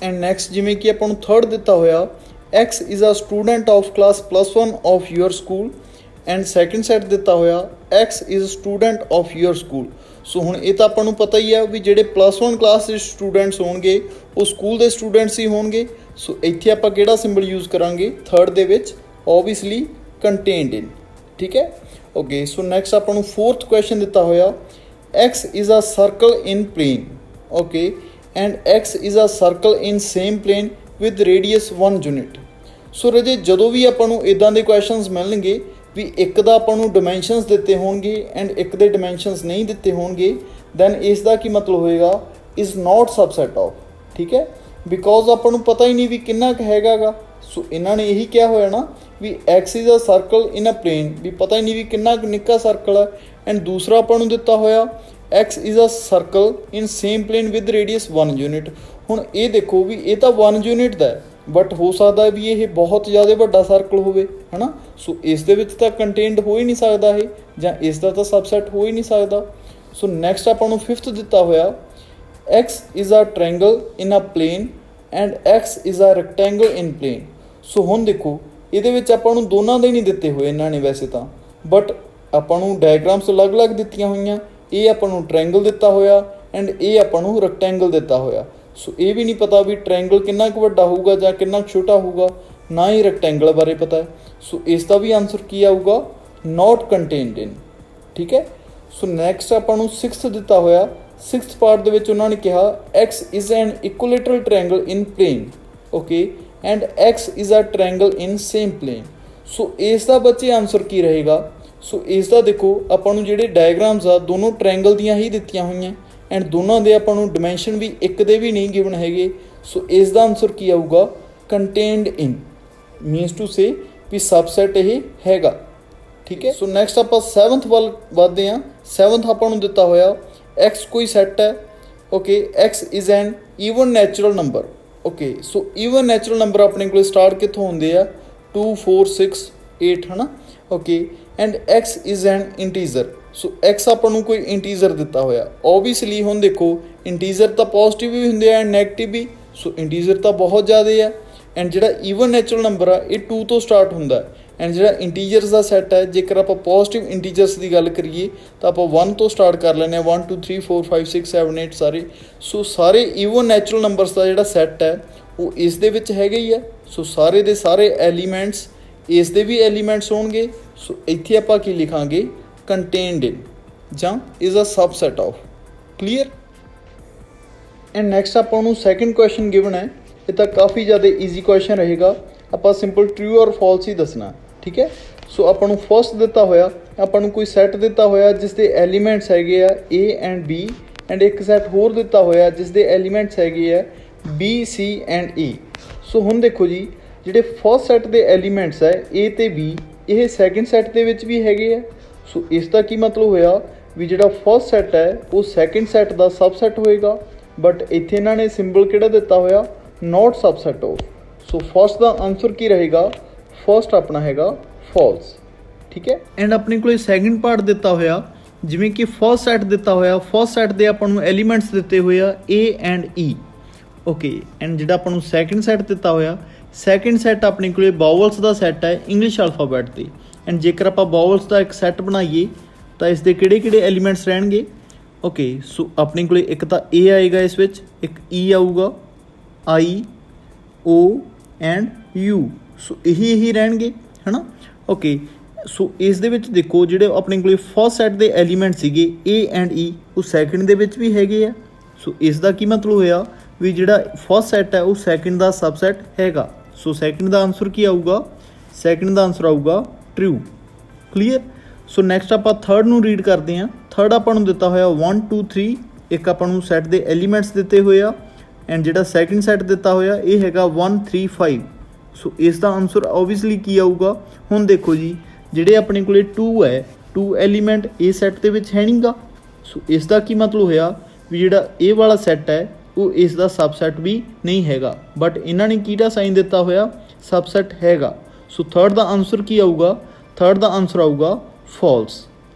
ਐਂਡ ਨੈਕਸਟ ਜਿਵੇਂ ਕਿ ਆਪਾਂ ਨੂੰ ਥਰਡ ਦਿੱਤਾ ਹੋਇਆ, X is a student of class +1 of your school, and second set ਦਿੱਤਾ ਹੋਇਆ X is student of your school। ਸੋ ਹੁਣ ਇਹ ਤਾਂ ਆਪਾਂ ਨੂੰ ਪਤਾ ਹੀ ਆ ਵੀ ਜਿਹੜੇ +1 ਕਲਾਸ ਦੇ ਸਟੂਡੈਂਟਸ ਹੋਣਗੇ ਉਹ ਸਕੂਲ ਦੇ ਸਟੂਡੈਂਟਸ ਹੀ ਹੋਣਗੇ। ਸੋ ਇੱਥੇ ਆਪਾਂ ਕਿਹੜਾ ਸਿੰਬਲ ਯੂਜ਼ ਕਰਾਂਗੇ, ਥਰਡ ਦੇ ਵਿੱਚ ਓਬਵੀਅਸਲੀ ਕੰਟੇਨਡ ਇਨ। ਠੀਕ ਹੈ ਓਕੇ। ਸੋ ਨੈਕਸਟ ਆਪਾਂ ਨੂੰ ਫੋਰਥ ਕੁਐਸਚਨ ਦਿੱਤਾ ਹੋਇਆ x is a circle in plane okay and x is a circle in same plane with radius 1 unit। ਸੋ ਰਾਜੇ ਜਦੋਂ ਵੀ ਆਪਾਂ ਨੂੰ ਇਦਾਂ ਦੇ ਕੁਐਸਚਨਸ ਮਿਲਣਗੇ ਵੀ ਇੱਕ ਦਾ ਆਪਾਂ ਨੂੰ ਡਾਇਮੈਂਸ਼ਨਸ ਦਿੱਤੇ ਹੋਣਗੇ ਐਂਡ ਇੱਕ ਦੇ ਡਾਇਮੈਂਸ਼ਨਸ ਨਹੀਂ ਦਿੱਤੇ ਹੋਣਗੇ, ਦੈਨ ਇਸ ਦਾ ਕੀ ਮਤਲਬ ਹੋਏਗਾ ਇਜ਼ ਨਾਟ ਸਬਸੈਟ ਆਫ। ਠੀਕ ਹੈ, ਬਿਕੋਜ਼ ਆਪਾਂ ਨੂੰ ਪਤਾ ਹੀ ਨਹੀਂ ਵੀ ਕਿੰਨਾ ਕੁ ਹੈਗਾ ਗਾ। ਸੋ ਇਹਨਾਂ ਨੇ ਇਹੀ ਕਿਹਾ ਹੋਇਆ ਨਾ ਵੀ x is a circle in a plane, ਵੀ ਪਤਾ ਹੀ ਨਹੀਂ ਵੀ ਕਿੰਨਾ ਕੁ ਨਿੱਕਾ ਸਰਕਲ ਹੈ। ਐਂਡ ਦੂਸਰਾ ਆਪਾਂ ਨੂੰ ਦਿੱਤਾ ਹੋਇਆ x is a circle in same plane with radius 1 unit. ਹੁਣ ਇਹ ਦੇਖੋ ਵੀ ਇਹ ਤਾਂ 1 ਯੂਨਿਟ ਦਾ ਹੈ, ਬਟ ਹੋ ਸਕਦਾ ਵੀ ਇਹ ਬਹੁਤ ਜ਼ਿਆਦਾ ਵੱਡਾ ਸਰਕਲ ਹੋਵੇ, ਹੈ ਨਾ। ਸੋ ਇਸ ਦੇ ਵਿੱਚ ਤਾਂ ਕੰਟੇਨਡ ਹੋ ਹੀ ਨਹੀਂ ਸਕਦਾ ਇਹ, ਜਾਂ ਇਸ ਦਾ ਤਾਂ ਸਬਸੈਟ ਹੋ ਹੀ ਨਹੀਂ ਸਕਦਾ। ਸੋ ਨੈਕਸਟ ਆਪਾਂ ਨੂੰ ਫਿਫਥ ਦਿੱਤਾ ਹੋਇਆ x is a triangle in a plane and x is a rectangle in plane. So ਹੁਣ ਦੇਖੋ ਇਹਦੇ ਵਿੱਚ ਆਪਾਂ ਨੂੰ ਦੋਨਾਂ ਦੇ ਨਹੀਂ ਦਿੱਤੇ ਹੋਏ ਇਹਨਾਂ ਨੇ ਵੈਸੇ ਤਾਂ, ਬਟ ਆਪਾਂ ਨੂੰ ਡਾਇਗਰਾਮਸ ਅਲੱਗ-ਅਲੱਗ ਦਿੱਤੀਆਂ ਹੋਈਆਂ। ਇਹ ਆਪਾਂ ਨੂੰ ਟ੍ਰਾਇੰਗਲ ਦਿੱਤਾ ਹੋਇਆ ਐਂਡ ਇਹ ਆਪਾਂ ਨੂੰ ਰੈਕਟੈਂਗਲ ਦਿੱਤਾ ਹੋਇਆ। ਸੋ ਇਹ ਵੀ ਨਹੀਂ ਪਤਾ ਵੀ ਟ੍ਰਾਇੰਗਲ ਕਿੰਨਾ ਕੁ ਵੱਡਾ ਹੋਊਗਾ ਜਾਂ ਕਿੰਨਾ ਕੁ ਛੋਟਾ ਹੋਊਗਾ, ਨਾ ਹੀ ਰੈਕਟੈਂਗਲ ਬਾਰੇ ਪਤਾ ਹੈ। ਸੋ ਇਸ ਦਾ ਵੀ ਆਨਸਰ ਕੀ ਆਊਗਾ ਨਾਟ ਕੰਟੇਨਡ ਇਨ। ਠੀਕ ਹੈ। ਸੋ ਨੈਕਸਟ ਆਪਾਂ ਨੂੰ ਸਿਕਸਥ ਦਿੱਤਾ ਹੋਇਆ, ਸਿਕਸਥ ਪਾਰਟ ਦੇ ਵਿੱਚ ਉਹਨਾਂ ਨੇ ਕਿਹਾ x is an equilateral triangle in plane okay and x is a triangle in same plane. So ਇਸ ਦਾ ਬੱਚੇ ਆਨਸਰ ਕੀ ਰਹੇਗਾ। ਸੋ ਇਸ ਦਾ ਦੇਖੋ ਆਪਾਂ ਨੂੰ ਜਿਹੜੇ ਡਾਇਗਰਾਮਸ ਆ ਦੋਨੋਂ ਟ੍ਰਾਇੰਗਲ ਦੀਆਂ ਹੀ ਦਿੱਤੀਆਂ ਹੋਈਆਂ ਐਂਡ ਦੋਨਾਂ ਦੇ ਆਪਾਂ ਨੂੰ ਡਾਇਮੈਂਸ਼ਨ ਵੀ ਇੱਕ ਦੇ ਵੀ ਨਹੀਂ ਗਿਵਨ ਹੈਗੇ। ਸੋ ਇਸ ਦਾ ਆਨਸਰ ਕੀ ਆਊਗਾ contained in, means to say ਵੀ ਸਬਸੈਟ ਇਹ ਹੈਗਾ। ਠੀਕ ਹੈ। ਸੋ ਨੈਕਸਟ ਆਪਾਂ 7th ਵੱਲ ਵੱਧਦੇ ਹਾਂ। 7th ਆਪਾਂ ਨੂੰ ਦਿੱਤਾ ਹੋਇਆ x ਕੋਈ ਸੈੱਟ ਹੈ okay, x is N even natural number okay. So even natural number ਆਪਣੇ ਕੋਲ ਸਟਾਰਟ ਕਿੱਥੋਂ ਹੁੰਦੇ ਆ 2 4 6 8 ਹੈ ਨਾ okay and x is N integer. So x ਆਪਾਂ ਨੂੰ ਕੋਈ ਇੰਟੀਜ਼ਰ ਦਿੱਤਾ ਹੋਇਆ। ਓਬਵੀਅਸਲੀ ਹੁਣ ਦੇਖੋ ਇੰਟੀਜ਼ਰ ਤਾਂ ਪੋਜ਼ਿਟਿਵ ਵੀ ਹੁੰਦੇ ਆ ਐਂਡ ਨੈਗੇਟਿਵ ਵੀ। ਸੋ ਇੰਟੀਜ਼ਰ ਤਾਂ ਬਹੁਤ ਜ਼ਿਆਦਾ ਹੈ ਐਂਡ ਜਿਹੜਾ ਈਵਨ ਨੈਚੁਰਲ ਨੰਬਰ ਆ ਇਹ 2 ਤੋਂ ਸਟਾਰਟ ਹੁੰਦਾ ਐਂਡ ਜਿਹੜਾ ਇੰਟੀਜਰਸ ਦਾ ਸੈੱਟ ਹੈ, ਜੇਕਰ ਆਪਾਂ ਪੋਜ਼ਿਟਿਵ ਇੰਟੀਜਰਸ ਦੀ ਗੱਲ ਕਰੀਏ ਤਾਂ ਆਪਾਂ 1 ਤੋਂ ਸਟਾਰਟ ਕਰ ਲੈਂਦੇ ਹਾਂ, 1 2 3 4 5 6 7 8 ਸਾਰੇ। ਸੋ ਸਾਰੇ ਈਵਨ ਨੈਚੁਰਲ ਨੰਬਰਸ ਦਾ ਜਿਹੜਾ ਸੈੱਟ ਹੈ ਉਹ ਇਸ ਦੇ ਵਿੱਚ ਹੈਗਾ ਹੀ ਹੈ। ਸੋ ਸਾਰੇ ਦੇ ਸਾਰੇ ਐਲੀਮੈਂਟਸ ਇਸ ਦੇ ਵੀ ਐਲੀਮੈਂਟਸ ਹੋਣਗੇ। ਸੋ ਇੱਥੇ ਆਪਾਂ ਕੀ ਲਿਖਾਂਗੇ ਕੰਟੇਨਡ ਇਨ ਜਾਂ is a subset of. Clear. And next ਆਪਾਂ ਨੂੰ ਸੈਕਿੰਡ ਕੁਐਸਚਨ ਗਿਵਨ ਹੈ। ਇਹ ਤਾਂ ਕਾਫੀ ਜ਼ਿਆਦਾ ਈਜ਼ੀ ਕੁਐਸਚਨ ਰਹੇਗਾ, ਆਪਾਂ ਸਿੰਪਲ ਟਰੂ ਔਰ ਫਾਲਸ ਹੀ ਦੱਸਣਾ। ਠੀਕ ਹੈ। ਸੋ ਆਪਾਂ ਨੂੰ ਫਸਟ ਦਿੱਤਾ ਹੋਇਆ ਆਪਾਂ ਨੂੰ ਕੋਈ ਸੈੱਟ ਦਿੱਤਾ ਹੋਇਆ ਜਿਸ ਦੇ ਐਲੀਮੈਂਟਸ ਹੈਗੇ ਆ A ਐਂਡ B ਐਂਡ ਇੱਕ ਸੈੱਟ ਹੋਰ ਦਿੱਤਾ ਹੋਇਆ ਜਿਸ ਦੇ ਐਲੀਮੈਂਟਸ ਹੈਗੇ ਆ B C ਐਂਡ E। ਸੋ ਹੁਣ ਦੇਖੋ ਜੀ ਜਿਹੜੇ ਫਸਟ ਸੈੱਟ ਦੇ ਐਲੀਮੈਂਟਸ ਹੈ A ਤੇ B ਇਹ ਸੈਕਿੰਡ ਸੈੱਟ ਦੇ ਵਿੱਚ ਵੀ ਹੈਗੇ ਆ। ਸੋ ਇਸ ਦਾ ਕੀ ਮਤਲਬ ਹੋਇਆ ਵੀ ਜਿਹੜਾ ਫਸਟ ਸੈੱਟ ਹੈ ਉਹ ਸੈਕਿੰਡ ਸੈੱਟ ਦਾ ਸਬਸੈਟ ਹੋਏਗਾ, ਬਟ ਇੱਥੇ ਇਹਨਾਂ ਨੇ ਸਿੰਬਲ ਕਿਹੜਾ ਦਿੱਤਾ ਹੋਇਆ not subset of. So first ਦਾ ਆਨਸਰ ਕੀ ਰਹੇਗਾ, ਫਸਟ ਆਪਣਾ ਹੈਗਾ ਫਾਲਸ। ਠੀਕ ਹੈ। ਐਂਡ ਆਪਣੇ ਕੋਲ ਸੈਕਿੰਡ ਪਾਰਟ ਦਿੱਤਾ ਹੋਇਆ ਜਿਵੇਂ ਕਿ ਫਸਟ ਸੈੱਟ ਦਿੱਤਾ ਹੋਇਆ, ਫਸਟ ਸੈੱਟ ਦੇ ਆਪਾਂ ਨੂੰ ਐਲੀਮੈਂਟਸ ਦਿੱਤੇ ਹੋਏ ਆ A and E okay and ਜਿਹੜਾ ਆਪਾਂ ਨੂੰ ਸੈਕਿੰਡ ਸੈੱਟ ਦਿੱਤਾ ਹੋਇਆ ਸੈਕਿੰਡ ਸੈੱਟ ਆਪਣੇ ਕੋਲ ਬਾਵਲਸ ਦਾ ਸੈੱਟ ਹੈ ਇੰਗਲਿਸ਼ ਅਲਫਾਬੈਟ 'ਤੇ। ਐਂਡ ਜੇਕਰ ਆਪਾਂ ਬਾਵਲਸ ਦਾ ਇੱਕ ਸੈੱਟ ਬਣਾਈਏ ਤਾਂ ਇਸ ਦੇ ਕਿਹੜੇ ਐਲੀਮੈਂਟਸ ਰਹਿਣਗੇ ਓਕੇ। ਸੋ ਆਪਣੇ ਕੋਲ ਇੱਕ ਤਾਂ A ਆਏਗਾ, ਇਸ ਵਿੱਚ ਇੱਕ E ਆਊਗਾ, I O ਐਂਡ U। ਸੋ ਇਹੀ ਰਹਿਣਗੇ ਹੈ ਨਾ ਓਕੇ। ਸੋ ਇਸ ਦੇ ਵਿੱਚ ਦੇਖੋ ਜਿਹੜੇ ਆਪਣੇ ਕੋਲ ਫਸਟ ਸੈੱਟ ਦੇ ਐਲੀਮੈਂਟ ਸੀਗੇ A ਐਂਡ E ਉਹ ਸੈਕਿੰਡ ਦੇ ਵਿੱਚ ਵੀ ਹੈਗੇ ਆ। ਸੋ ਇਸ ਦਾ ਕੀ ਮਤਲਬ ਹੋਇਆ ਵੀ ਜਿਹੜਾ ਫਸਟ ਸੈੱਟ ਹੈ ਉਹ ਸੈਕਿੰਡ ਦਾ ਸਬਸੈਟ ਹੈਗਾ। ਸੋ ਸੈਕਿੰਡ ਦਾ ਆਨਸਰ ਕੀ ਆਊਗਾ, ਸੈਕਿੰਡ ਦਾ ਆਨਸਰ ਆਊਗਾ ਟਰੂ। ਕਲੀਅਰ। ਸੋ ਨੈਕਸਟ ਆਪਾਂ ਥਰਡ ਨੂੰ ਰੀਡ ਕਰਦੇ ਹਾਂ। ਥਰਡ ਆਪਾਂ ਨੂੰ ਦਿੱਤਾ ਹੋਇਆ 1 2 3 ਇੱਕ ਆਪਾਂ ਨੂੰ ਸੈੱਟ ਦੇ ਐਲੀਮੈਂਟਸ ਦਿੱਤੇ ਹੋਏ ਆ ਐਂਡ ਜਿਹੜਾ ਸੈਕਿੰਡ ਸੈੱਟ ਦਿੱਤਾ ਹੋਇਆ ਇਹ ਹੈਗਾ 1 3 5। ਸੋ ਇਸ ਦਾ ਆਨਸਰ ਓਬਵੀਅਸਲੀ ਕੀ ਆਊਗਾ। ਹੁਣ ਦੇਖੋ ਜੀ ਜਿਹੜੇ ਆਪਣੇ ਕੋਲੇ 2 ਹੈ 2 ਐਲੀਮੈਂਟ ਇਹ ਸੈੱਟ ਦੇ ਵਿੱਚ ਹੈ ਨਹੀਂਗਾ। ਸੋ ਇਸ ਦਾ ਕੀ ਮਤਲਬ ਹੋਇਆ ਵੀ ਜਿਹੜਾ ਇਹ ਵਾਲਾ ਸੈੱਟ ਹੈ ਉਹ ਇਸ ਦਾ ਸਬਸੈਟ ਵੀ ਨਹੀਂ ਹੈਗਾ, ਬਟ ਇਹਨਾਂ ਨੇ ਕਿਹੜਾ ਸਾਈਨ ਦਿੱਤਾ ਹੋਇਆ ਸਬਸੈਟ ਹੈਗਾ। ਸੋ ਥਰਡ ਦਾ ਆਨਸਰ ਕੀ ਆਊਗਾ, ਥਰਡ ਦਾ ਆਨਸਰ ਆਊਗਾ ਫਾਲਸ।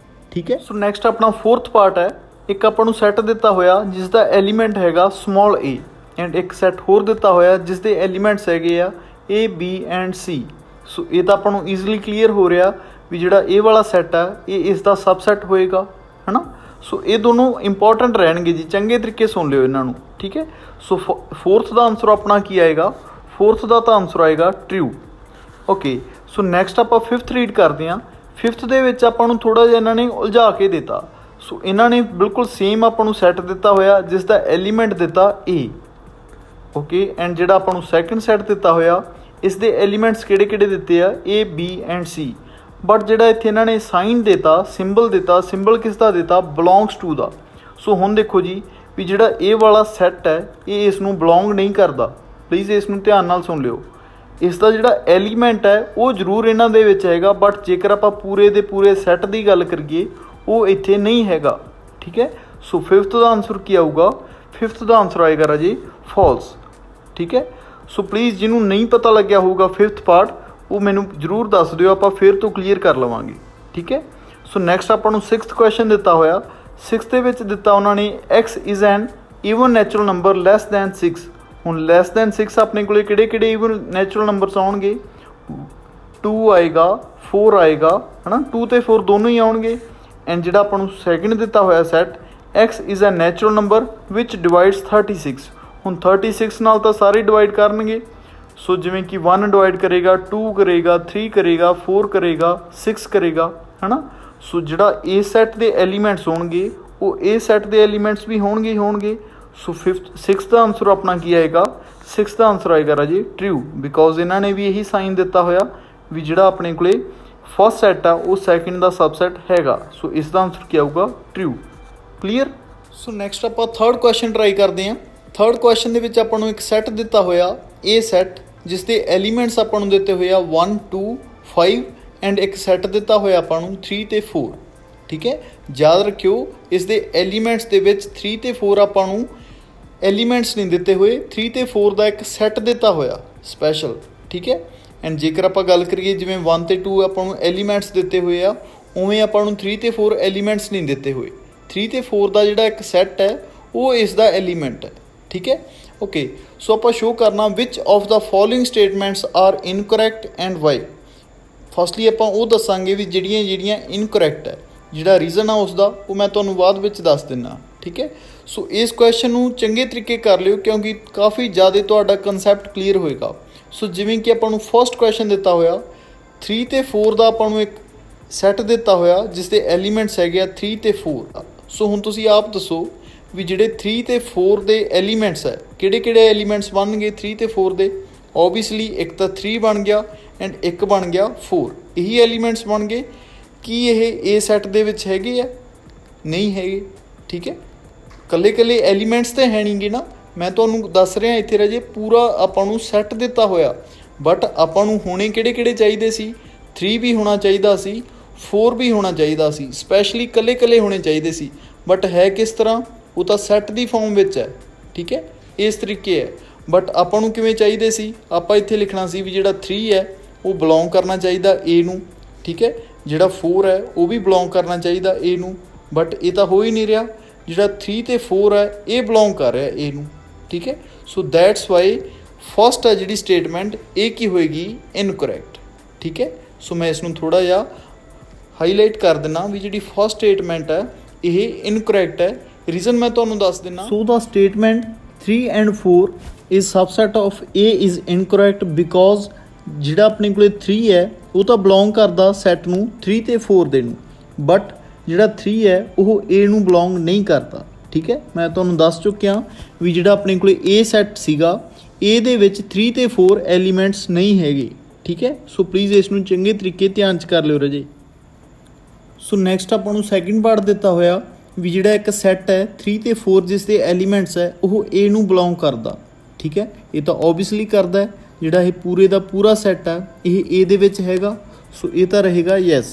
ਠੀਕ ਹੈ। ਸੋ ਨੈਕਸਟ ਆਪਣਾ ਫੋਰਥ ਪਾਰਟ ਹੈ। ਇੱਕ ਆਪਾਂ ਨੂੰ ਸੈੱਟ ਦਿੱਤਾ ਹੋਇਆ ਜਿਸ ਦਾ ਐਲੀਮੈਂਟ ਹੈਗਾ ਸਮਾਲ a ਐਂਡ ਇੱਕ ਸੈੱਟ ਹੋਰ ਦਿੱਤਾ ਹੋਇਆ ਜਿਸ ਦੇ ਐਲੀਮੈਂਟਸ ਹੈਗੇ ਆ A B ਐਂਡ C। ਸੋ ਇਹ ਤਾਂ ਆਪਾਂ ਨੂੰ ਈਜ਼ੀਲੀ ਕਲੀਅਰ ਹੋ ਰਿਹਾ ਵੀ ਜਿਹੜਾ ਇਹ ਵਾਲਾ ਸੈੱਟ ਆ ਇਹ ਇਸ ਦਾ ਸਬਸੈਟ ਹੋਏਗਾ ਹੈ ਨਾ। ਸੋ ਇਹ ਦੋਨੋਂ ਇੰਪੋਰਟੈਂਟ ਰਹਿਣਗੇ ਜੀ, ਚੰਗੇ ਤਰੀਕੇ ਸੁਣ ਲਿਓ ਇਹਨਾਂ ਨੂੰ। ਠੀਕ ਹੈ। ਸੋ ਫੋਰਥ ਦਾ ਆਨਸਰ ਆਪਣਾ ਕੀ ਆਏਗਾ, ਫੋਰਥ ਦਾ ਤਾਂ ਆਨਸਰ ਆਏਗਾ ਟਰੂ ਓਕੇ। ਸੋ ਨੈਕਸਟ ਆਪਾਂ 5th ਰੀਡ ਕਰਦੇ ਹਾਂ। 5th ਦੇ ਵਿੱਚ ਆਪਾਂ ਨੂੰ ਥੋੜ੍ਹਾ ਜਿਹਾ ਇਹਨਾਂ ਨੇ ਉਲਝਾ ਕੇ ਦਿੱਤਾ। ਸੋ ਇਹਨਾਂ ਨੇ ਬਿਲਕੁਲ ਸੇਮ ਆਪਾਂ ਨੂੰ ਸੈੱਟ ਦਿੱਤਾ ਹੋਇਆ ਜਿਸ ਦਾ ਐਲੀਮੈਂਟ ਦਿੱਤਾ A, ਓਕੇ। ਐਂਡ ਜਿਹੜਾ ਆਪਾਂ ਨੂੰ ਸੈਕਿੰਡ ਸੈੱਟ ਦਿੱਤਾ ਹੋਇਆ ਇਸ ਦੇ ਐਲੀਮੈਂਟਸ ਕਿਹੜੇ ਕਿਹੜੇ ਦਿੱਤੇ ਆ, A, B and C। But ਜਿਹੜਾ ਇੱਥੇ ਇਹਨਾਂ ਨੇ ਸਾਈਨ ਦਿੱਤਾ, ਸਿੰਬਲ ਦਿੱਤਾ, ਸਿੰਬਲ ਕਿਸ ਦਾ ਦਿੱਤਾ, ਬਿਲੋਂਗਸ ਟੂ ਦਾ। ਸੋ ਹੁਣ ਦੇਖੋ ਜੀ ਵੀ ਜਿਹੜਾ ਇਹ ਵਾਲਾ ਸੈੱਟ ਹੈ ਇਹ ਇਸ ਨੂੰ ਬਿਲੋਂਗ ਨਹੀਂ ਕਰਦਾ। ਪਲੀਜ਼ ਇਸ ਨੂੰ ਧਿਆਨ ਨਾਲ ਸੁਣ ਲਿਓ। ਇਸ ਦਾ ਜਿਹੜਾ ਐਲੀਮੈਂਟ ਹੈ ਉਹ ਜ਼ਰੂਰ ਇਹਨਾਂ ਦੇ ਵਿੱਚ ਹੈਗਾ, ਬਟ ਜੇਕਰ ਆਪਾਂ ਪੂਰੇ ਦੇ ਪੂਰੇ ਸੈੱਟ ਦੀ ਗੱਲ ਕਰੀਏ ਉਹ ਇੱਥੇ ਨਹੀਂ ਹੈਗਾ, ਠੀਕ ਹੈ। ਸੋ 5th ਦਾ ਆਨਸਰ ਕੀ ਆਊਗਾ, 5th ਦਾ ਆਨਸਰ ਆਏਗਾ ਰਾਜੇ ਫਾਲਸ, ਠੀਕ ਹੈ। ਸੋ ਪਲੀਜ਼ ਜਿਹਨੂੰ ਨਹੀਂ ਪਤਾ ਲੱਗਿਆ ਹੋਊਗਾ 5th ਪਾਰਟ ਉਹ ਮੈਨੂੰ ਜ਼ਰੂਰ ਦੱਸ ਦਿਓ, ਆਪਾਂ ਫਿਰ ਤੋਂ ਕਲੀਅਰ ਕਰ ਲਵਾਂਗੇ, ਠੀਕ ਹੈ। ਸੋ ਨੈਕਸਟ ਆਪਾਂ ਨੂੰ 6th ਕੁਐਸਚਨ ਦਿੱਤਾ ਹੋਇਆ। 6th ਦੇ ਵਿੱਚ ਦਿੱਤਾ ਉਹਨਾਂ ਨੇ x is N even natural number less than 6। ਹੁਣ ਲੈਸ ਦੈਨ 6 ਆਪਣੇ ਕੋਲ ਕਿਹੜੇ ਕਿਹੜੇ ਈਵਨ ਨੈਚੁਰਲ ਨੰਬਰਸ ਆਉਣਗੇ, 2 ਆਏਗਾ, 4 ਆਏਗਾ, ਹੈ ਨਾ। 2 ਅਤੇ 4 ਦੋਨੋਂ ਹੀ ਆਉਣਗੇ। ਐਂਡ ਜਿਹੜਾ ਆਪਾਂ ਨੂੰ ਸੈਕਿੰਡ ਦਿੱਤਾ ਹੋਇਆ ਸੈੱਟ x ਇਜ਼ ਐ ਨੈਚੁਰਲ ਨੰਬਰ ਵਿਚ ਡਿਵਾਈਡਸ 36। ਹੁਣ 36 ਨਾਲ ਤਾਂ ਸਾਰੇ ਡਿਵਾਈਡ ਕਰਨਗੇ। ਸੋ ਜਿਵੇਂ ਕਿ 1 ਡਿਵਾਈਡ ਕਰੇਗਾ, 2 ਕਰੇਗਾ, 3 ਕਰੇਗਾ, 4 ਕਰੇਗਾ, 6 ਕਰੇਗਾ, ਹੈ ਨਾ। ਸੋ ਜਿਹੜਾ A ਸੈੱਟ ਦੇ ਐਲੀਮੈਂਟਸ ਹੋਣਗੇ ਉਹ A ਸੈੱਟ ਦੇ ਐਲੀਮੈਂਟਸ ਵੀ ਹੋਣਗੇ ਹੀ ਹੋਣਗੇ। ਸੋ 6th ਦਾ ਆਨਸਰ ਆਪਣਾ ਕੀ ਆਏਗਾ, 6th ਦਾ ਆਨਸਰ ਆਏਗਾ ਰਾਜੇ ਟਰੂ, ਬਿਕੋਜ਼ ਇਹਨਾਂ ਨੇ ਵੀ ਇਹੀ ਸਾਈਨ ਦਿੱਤਾ ਹੋਇਆ ਵੀ ਜਿਹੜਾ ਆਪਣੇ ਕੋਲੇ ਫਸਟ ਸੈੱਟ ਆ ਉਹ ਸੈਕਿੰਡ ਦਾ ਸਬਸੈਟ ਹੈਗਾ। ਸੋ ਇਸ ਦਾ ਆਨਸਰ ਕੀ ਆਊਗਾ, ਟਰੂ, ਕਲੀਅਰ। ਸੋ ਨੈਕਸਟ ਆਪਾਂ 3rd ਕੁਐਸਚਨ ਟਰਾਈ ਕਰਦੇ ਹਾਂ। 3rd ਕੁਐਸਚਨ ਦੇ ਵਿੱਚ ਆਪਾਂ ਨੂੰ ਇੱਕ ਸੈੱਟ ਦਿੱਤਾ ਹੋਇਆ A ਸੈੱਟ ਜਿਸ ਦੇ ਐਲੀਮੈਂਟਸ ਆਪਾਂ ਨੂੰ ਦਿੱਤੇ ਹੋਏ ਆ 1, 2, 5 ਐਂਡ ਇੱਕ ਸੈੱਟ ਦਿੱਤਾ ਹੋਇਆ ਆਪਾਂ ਨੂੰ 3 ਅਤੇ 4, ਠੀਕ ਹੈ। ਯਾਦ ਰੱਖਿਓ ਇਸ ਦੇ ਐਲੀਮੈਂਟਸ ਦੇ ਵਿੱਚ 3 ਅਤੇ 4 ਆਪਾਂ ਨੂੰ ਐਲੀਮੈਂਟਸ ਨਹੀਂ ਦਿੱਤੇ ਹੋਏ, 3 ਅਤੇ 4 ਦਾ ਇੱਕ ਸੈੱਟ ਦਿੱਤਾ ਹੋਇਆ ਸਪੈਸ਼ਲ, ਠੀਕ ਹੈ। ਐਂਡ ਜੇਕਰ ਆਪਾਂ ਗੱਲ ਕਰੀਏ ਜਿਵੇਂ 1 ਅਤੇ 2 ਆਪਾਂ ਨੂੰ ਐਲੀਮੈਂਟਸ ਦਿੱਤੇ ਹੋਏ ਆ, ਉਵੇਂ ਆਪਾਂ ਨੂੰ 3 ਅਤੇ 4 ਐਲੀਮੈਂਟਸ ਨਹੀਂ ਦਿੱਤੇ ਹੋਏ। 3 ਅਤੇ 4 ਦਾ ਜਿਹੜਾ ਇੱਕ ਸੈੱਟ ਹੈ ਉਹ ਇਸ ਦਾ ਐਲੀਮੈਂਟ ਹੈ, ਠੀਕ ਹੈ, ਓਕੇ। ਸੋ ਆਪਾਂ ਸ਼ੋਅ ਕਰਨਾ which of the following statements are incorrect and why. Firstly ਆਪਾਂ ਉਹ ਦੱਸਾਂਗੇ ਵੀ ਜਿਹੜੀਆਂ ਇਨਕਰੈਕਟ ਹੈ, ਜਿਹੜਾ ਰੀਜ਼ਨ ਆ ਉਸ ਦਾ ਉਹ ਮੈਂ ਤੁਹਾਨੂੰ ਬਾਅਦ ਵਿੱਚ ਦੱਸ ਦਿੰਦਾ, ਠੀਕ ਹੈ। ਸੋ ਇਸ ਕੁਐਸਚਨ ਨੂੰ ਚੰਗੇ ਤਰੀਕੇ ਕਰ ਲਿਓ ਕਿਉਂਕਿ ਕਾਫੀ ਜ਼ਿਆਦਾ ਤੁਹਾਡਾ ਕਨਸੈਪਟ ਕਲੀਅਰ ਹੋਏਗਾ। ਸੋ ਜਿਵੇਂ ਕਿ ਆਪਾਂ ਨੂੰ ਫਸਟ ਕੁਐਸਚਨ ਦਿੱਤਾ ਹੋਇਆ 3 ਅਤੇ 4 ਦਾ ਆਪਾਂ ਨੂੰ ਇੱਕ ਸੈੱਟ ਦਿੱਤਾ ਹੋਇਆ ਜਿਸ ਦੇ ਐਲੀਮੈਂਟਸ ਹੈਗੇ ਆ 3 ਅਤੇ 4। ਸੋ ਹੁਣ ਤੁਸੀਂ ਆਪ ਦੱਸੋ ਵੀ ਜਿਹੜੇ 3 ਅਤੇ 4 ਦੇ ਐਲੀਮੈਂਟਸ ਹੈ ਕਿਹੜੇ ਕਿਹੜੇ ਐਲੀਮੈਂਟਸ ਬਣਨਗੇ 3 ਅਤੇ 4 ਦੇ। ਓਬਵੀਅਸਲੀ ਇੱਕ ਤਾਂ 3 ਬਣ ਗਿਆ ਐਂਡ ਇੱਕ ਬਣ ਗਿਆ 4, ਇਹੀ ਐਲੀਮੈਂਟਸ ਬਣ ਗਏ। ਕੀ ਇਹ A ਸੈੱਟ ਦੇ ਵਿੱਚ ਹੈਗੇ ਆ, ਨਹੀਂ ਹੈਗੇ, ਠੀਕ ਹੈ। ਇਕੱਲੇ ਇਕੱਲੇ ਐਲੀਮੈਂਟਸ ਤਾਂ ਹੈ ਨਹੀਂਗੇ ਨਾ, ਮੈਂ ਤੁਹਾਨੂੰ ਦੱਸ ਰਿਹਾ ਇੱਥੇ ਰਾਜੇ ਪੂਰਾ ਆਪਾਂ ਨੂੰ ਸੈੱਟ ਦਿੱਤਾ ਹੋਇਆ, ਬਟ ਆਪਾਂ ਨੂੰ ਹੋਣੇ ਕਿਹੜੇ ਕਿਹੜੇ ਚਾਹੀਦੇ ਸੀ, 3 ਵੀ ਹੋਣਾ ਚਾਹੀਦਾ ਸੀ, 4 ਵੀ ਹੋਣਾ ਚਾਹੀਦਾ ਸੀ, ਸਪੈਸ਼ਲੀ ਇਕੱਲੇ ਇਕੱਲੇ ਹੋਣੇ ਚਾਹੀਦੇ ਸੀ। ਬਟ ਹੈ ਕਿਸ ਤਰ੍ਹਾਂ, ਉਹ ਤਾਂ ਸੈੱਟ ਦੀ ਫਾਰਮ ਵਿੱਚ ਹੈ, ਠੀਕ ਹੈ, ਇਸ ਤਰੀਕੇ ਹੈ। ਬਟ ਆਪਾਂ ਨੂੰ ਕਿਵੇਂ ਚਾਹੀਦੇ ਸੀ, ਆਪਾਂ ਇੱਥੇ ਲਿਖਣਾ ਸੀ ਵੀ ਜਿਹੜਾ 3 ਹੈ ਉਹ ਬਿਲੋਂਗ ਕਰਨਾ ਚਾਹੀਦਾ A ਨੂੰ, ਠੀਕ ਹੈ। ਜਿਹੜਾ 4 ਹੈ ਉਹ ਵੀ ਬਿਲੋਂਗ ਕਰਨਾ ਚਾਹੀਦਾ A ਨੂੰ, ਬਟ ਇਹ ਤਾਂ ਹੋ ਹੀ ਨਹੀਂ ਰਿਹਾ। ਜਿਹੜਾ 3 ਅਤੇ 4 ਹੈ ਇਹ ਬਿਲੋਂਗ ਕਰ ਰਿਹਾ A ਨੂੰ, ਠੀਕ ਹੈ। ਸੋ ਦੈਟਸ ਵਾਈ ਫਸਟ ਹੈ ਜਿਹੜੀ ਸਟੇਟਮੈਂਟ ਇਹ ਕੀ ਹੋਏਗੀ, ਇਨਕਰੈਕਟ, ਠੀਕ ਹੈ। ਸੋ ਮੈਂ ਇਸ ਨੂੰ ਥੋੜ੍ਹਾ ਜਿਹਾ ਹਾਈਲਾਈਟ ਕਰ ਦਿੰਦਾ ਵੀ ਜਿਹੜੀ ਫਸਟ ਸਟੇਟਮੈਂਟ ਹੈ ਇਹ ਇਨਕਰੈਕਟ ਹੈ। ਰੀਜ਼ਨ ਮੈਂ ਤੁਹਾਨੂੰ ਦੱਸ ਦਿੰਦਾ। So the statement 3 and 4 is subset of A is incorrect because ਜਿਹੜਾ ਆਪਣੇ ਕੋਲੇ 3 ਹੈ ਉਹ ਤਾਂ ਬਿਲੋਂਗ ਕਰਦਾ ਸੈੱਟ ਨੂੰ 3 ਅਤੇ 4 ਦੇ ਨੂੰ, ਬਟ ਜਿਹੜਾ 3 ਹੈ ਉਹ A ਨੂੰ ਬਿਲੋਂਗ ਨਹੀਂ ਕਰਦਾ, ਠੀਕ ਹੈ। ਮੈਂ ਤੁਹਾਨੂੰ ਦੱਸ ਚੁੱਕਿਆ ਵੀ ਜਿਹੜਾ ਆਪਣੇ ਕੋਲੇ A ਸੈੱਟ ਸੀਗਾ A ਦੇ ਵਿੱਚ 3 ਅਤੇ 4 ਐਲੀਮੈਂਟਸ ਨਹੀਂ ਹੈਗੇ, ਠੀਕ ਹੈ। ਸੋ ਪਲੀਜ਼ ਇਸ ਨੂੰ ਚੰਗੇ ਤਰੀਕੇ ਧਿਆਨ 'ਚ ਕਰ ਲਿਓ ਰਾਜੇ। ਸੋ ਨੈਕਸਟ ਆਪਾਂ ਨੂੰ ਸੈਕਿੰਡ ਪਾਰਟ ਦਿੱਤਾ ਹੋਇਆ ਵੀ ਜਿਹੜਾ ਇੱਕ ਸੈੱਟ ਹੈ 3 ਅਤੇ 4 ਜਿਸ ਦੇ ਐਲੀਮੈਂਟਸ ਹੈ ਉਹ A ਨੂੰ ਬਿਲੋਂਗ ਕਰਦਾ, ਠੀਕ ਹੈ। ਇਹ ਤਾਂ ਓਬਵੀਅਸਲੀ ਕਰਦਾ ਹੈ, ਜਿਹੜਾ ਇਹ ਪੂਰੇ ਦਾ ਪੂਰਾ ਸੈੱਟ ਹੈ ਇਹ A ਦੇ ਵਿੱਚ ਹੈਗਾ, ਸੋ ਇਹ ਤਾਂ ਰਹੇਗਾ ਯੈਸ,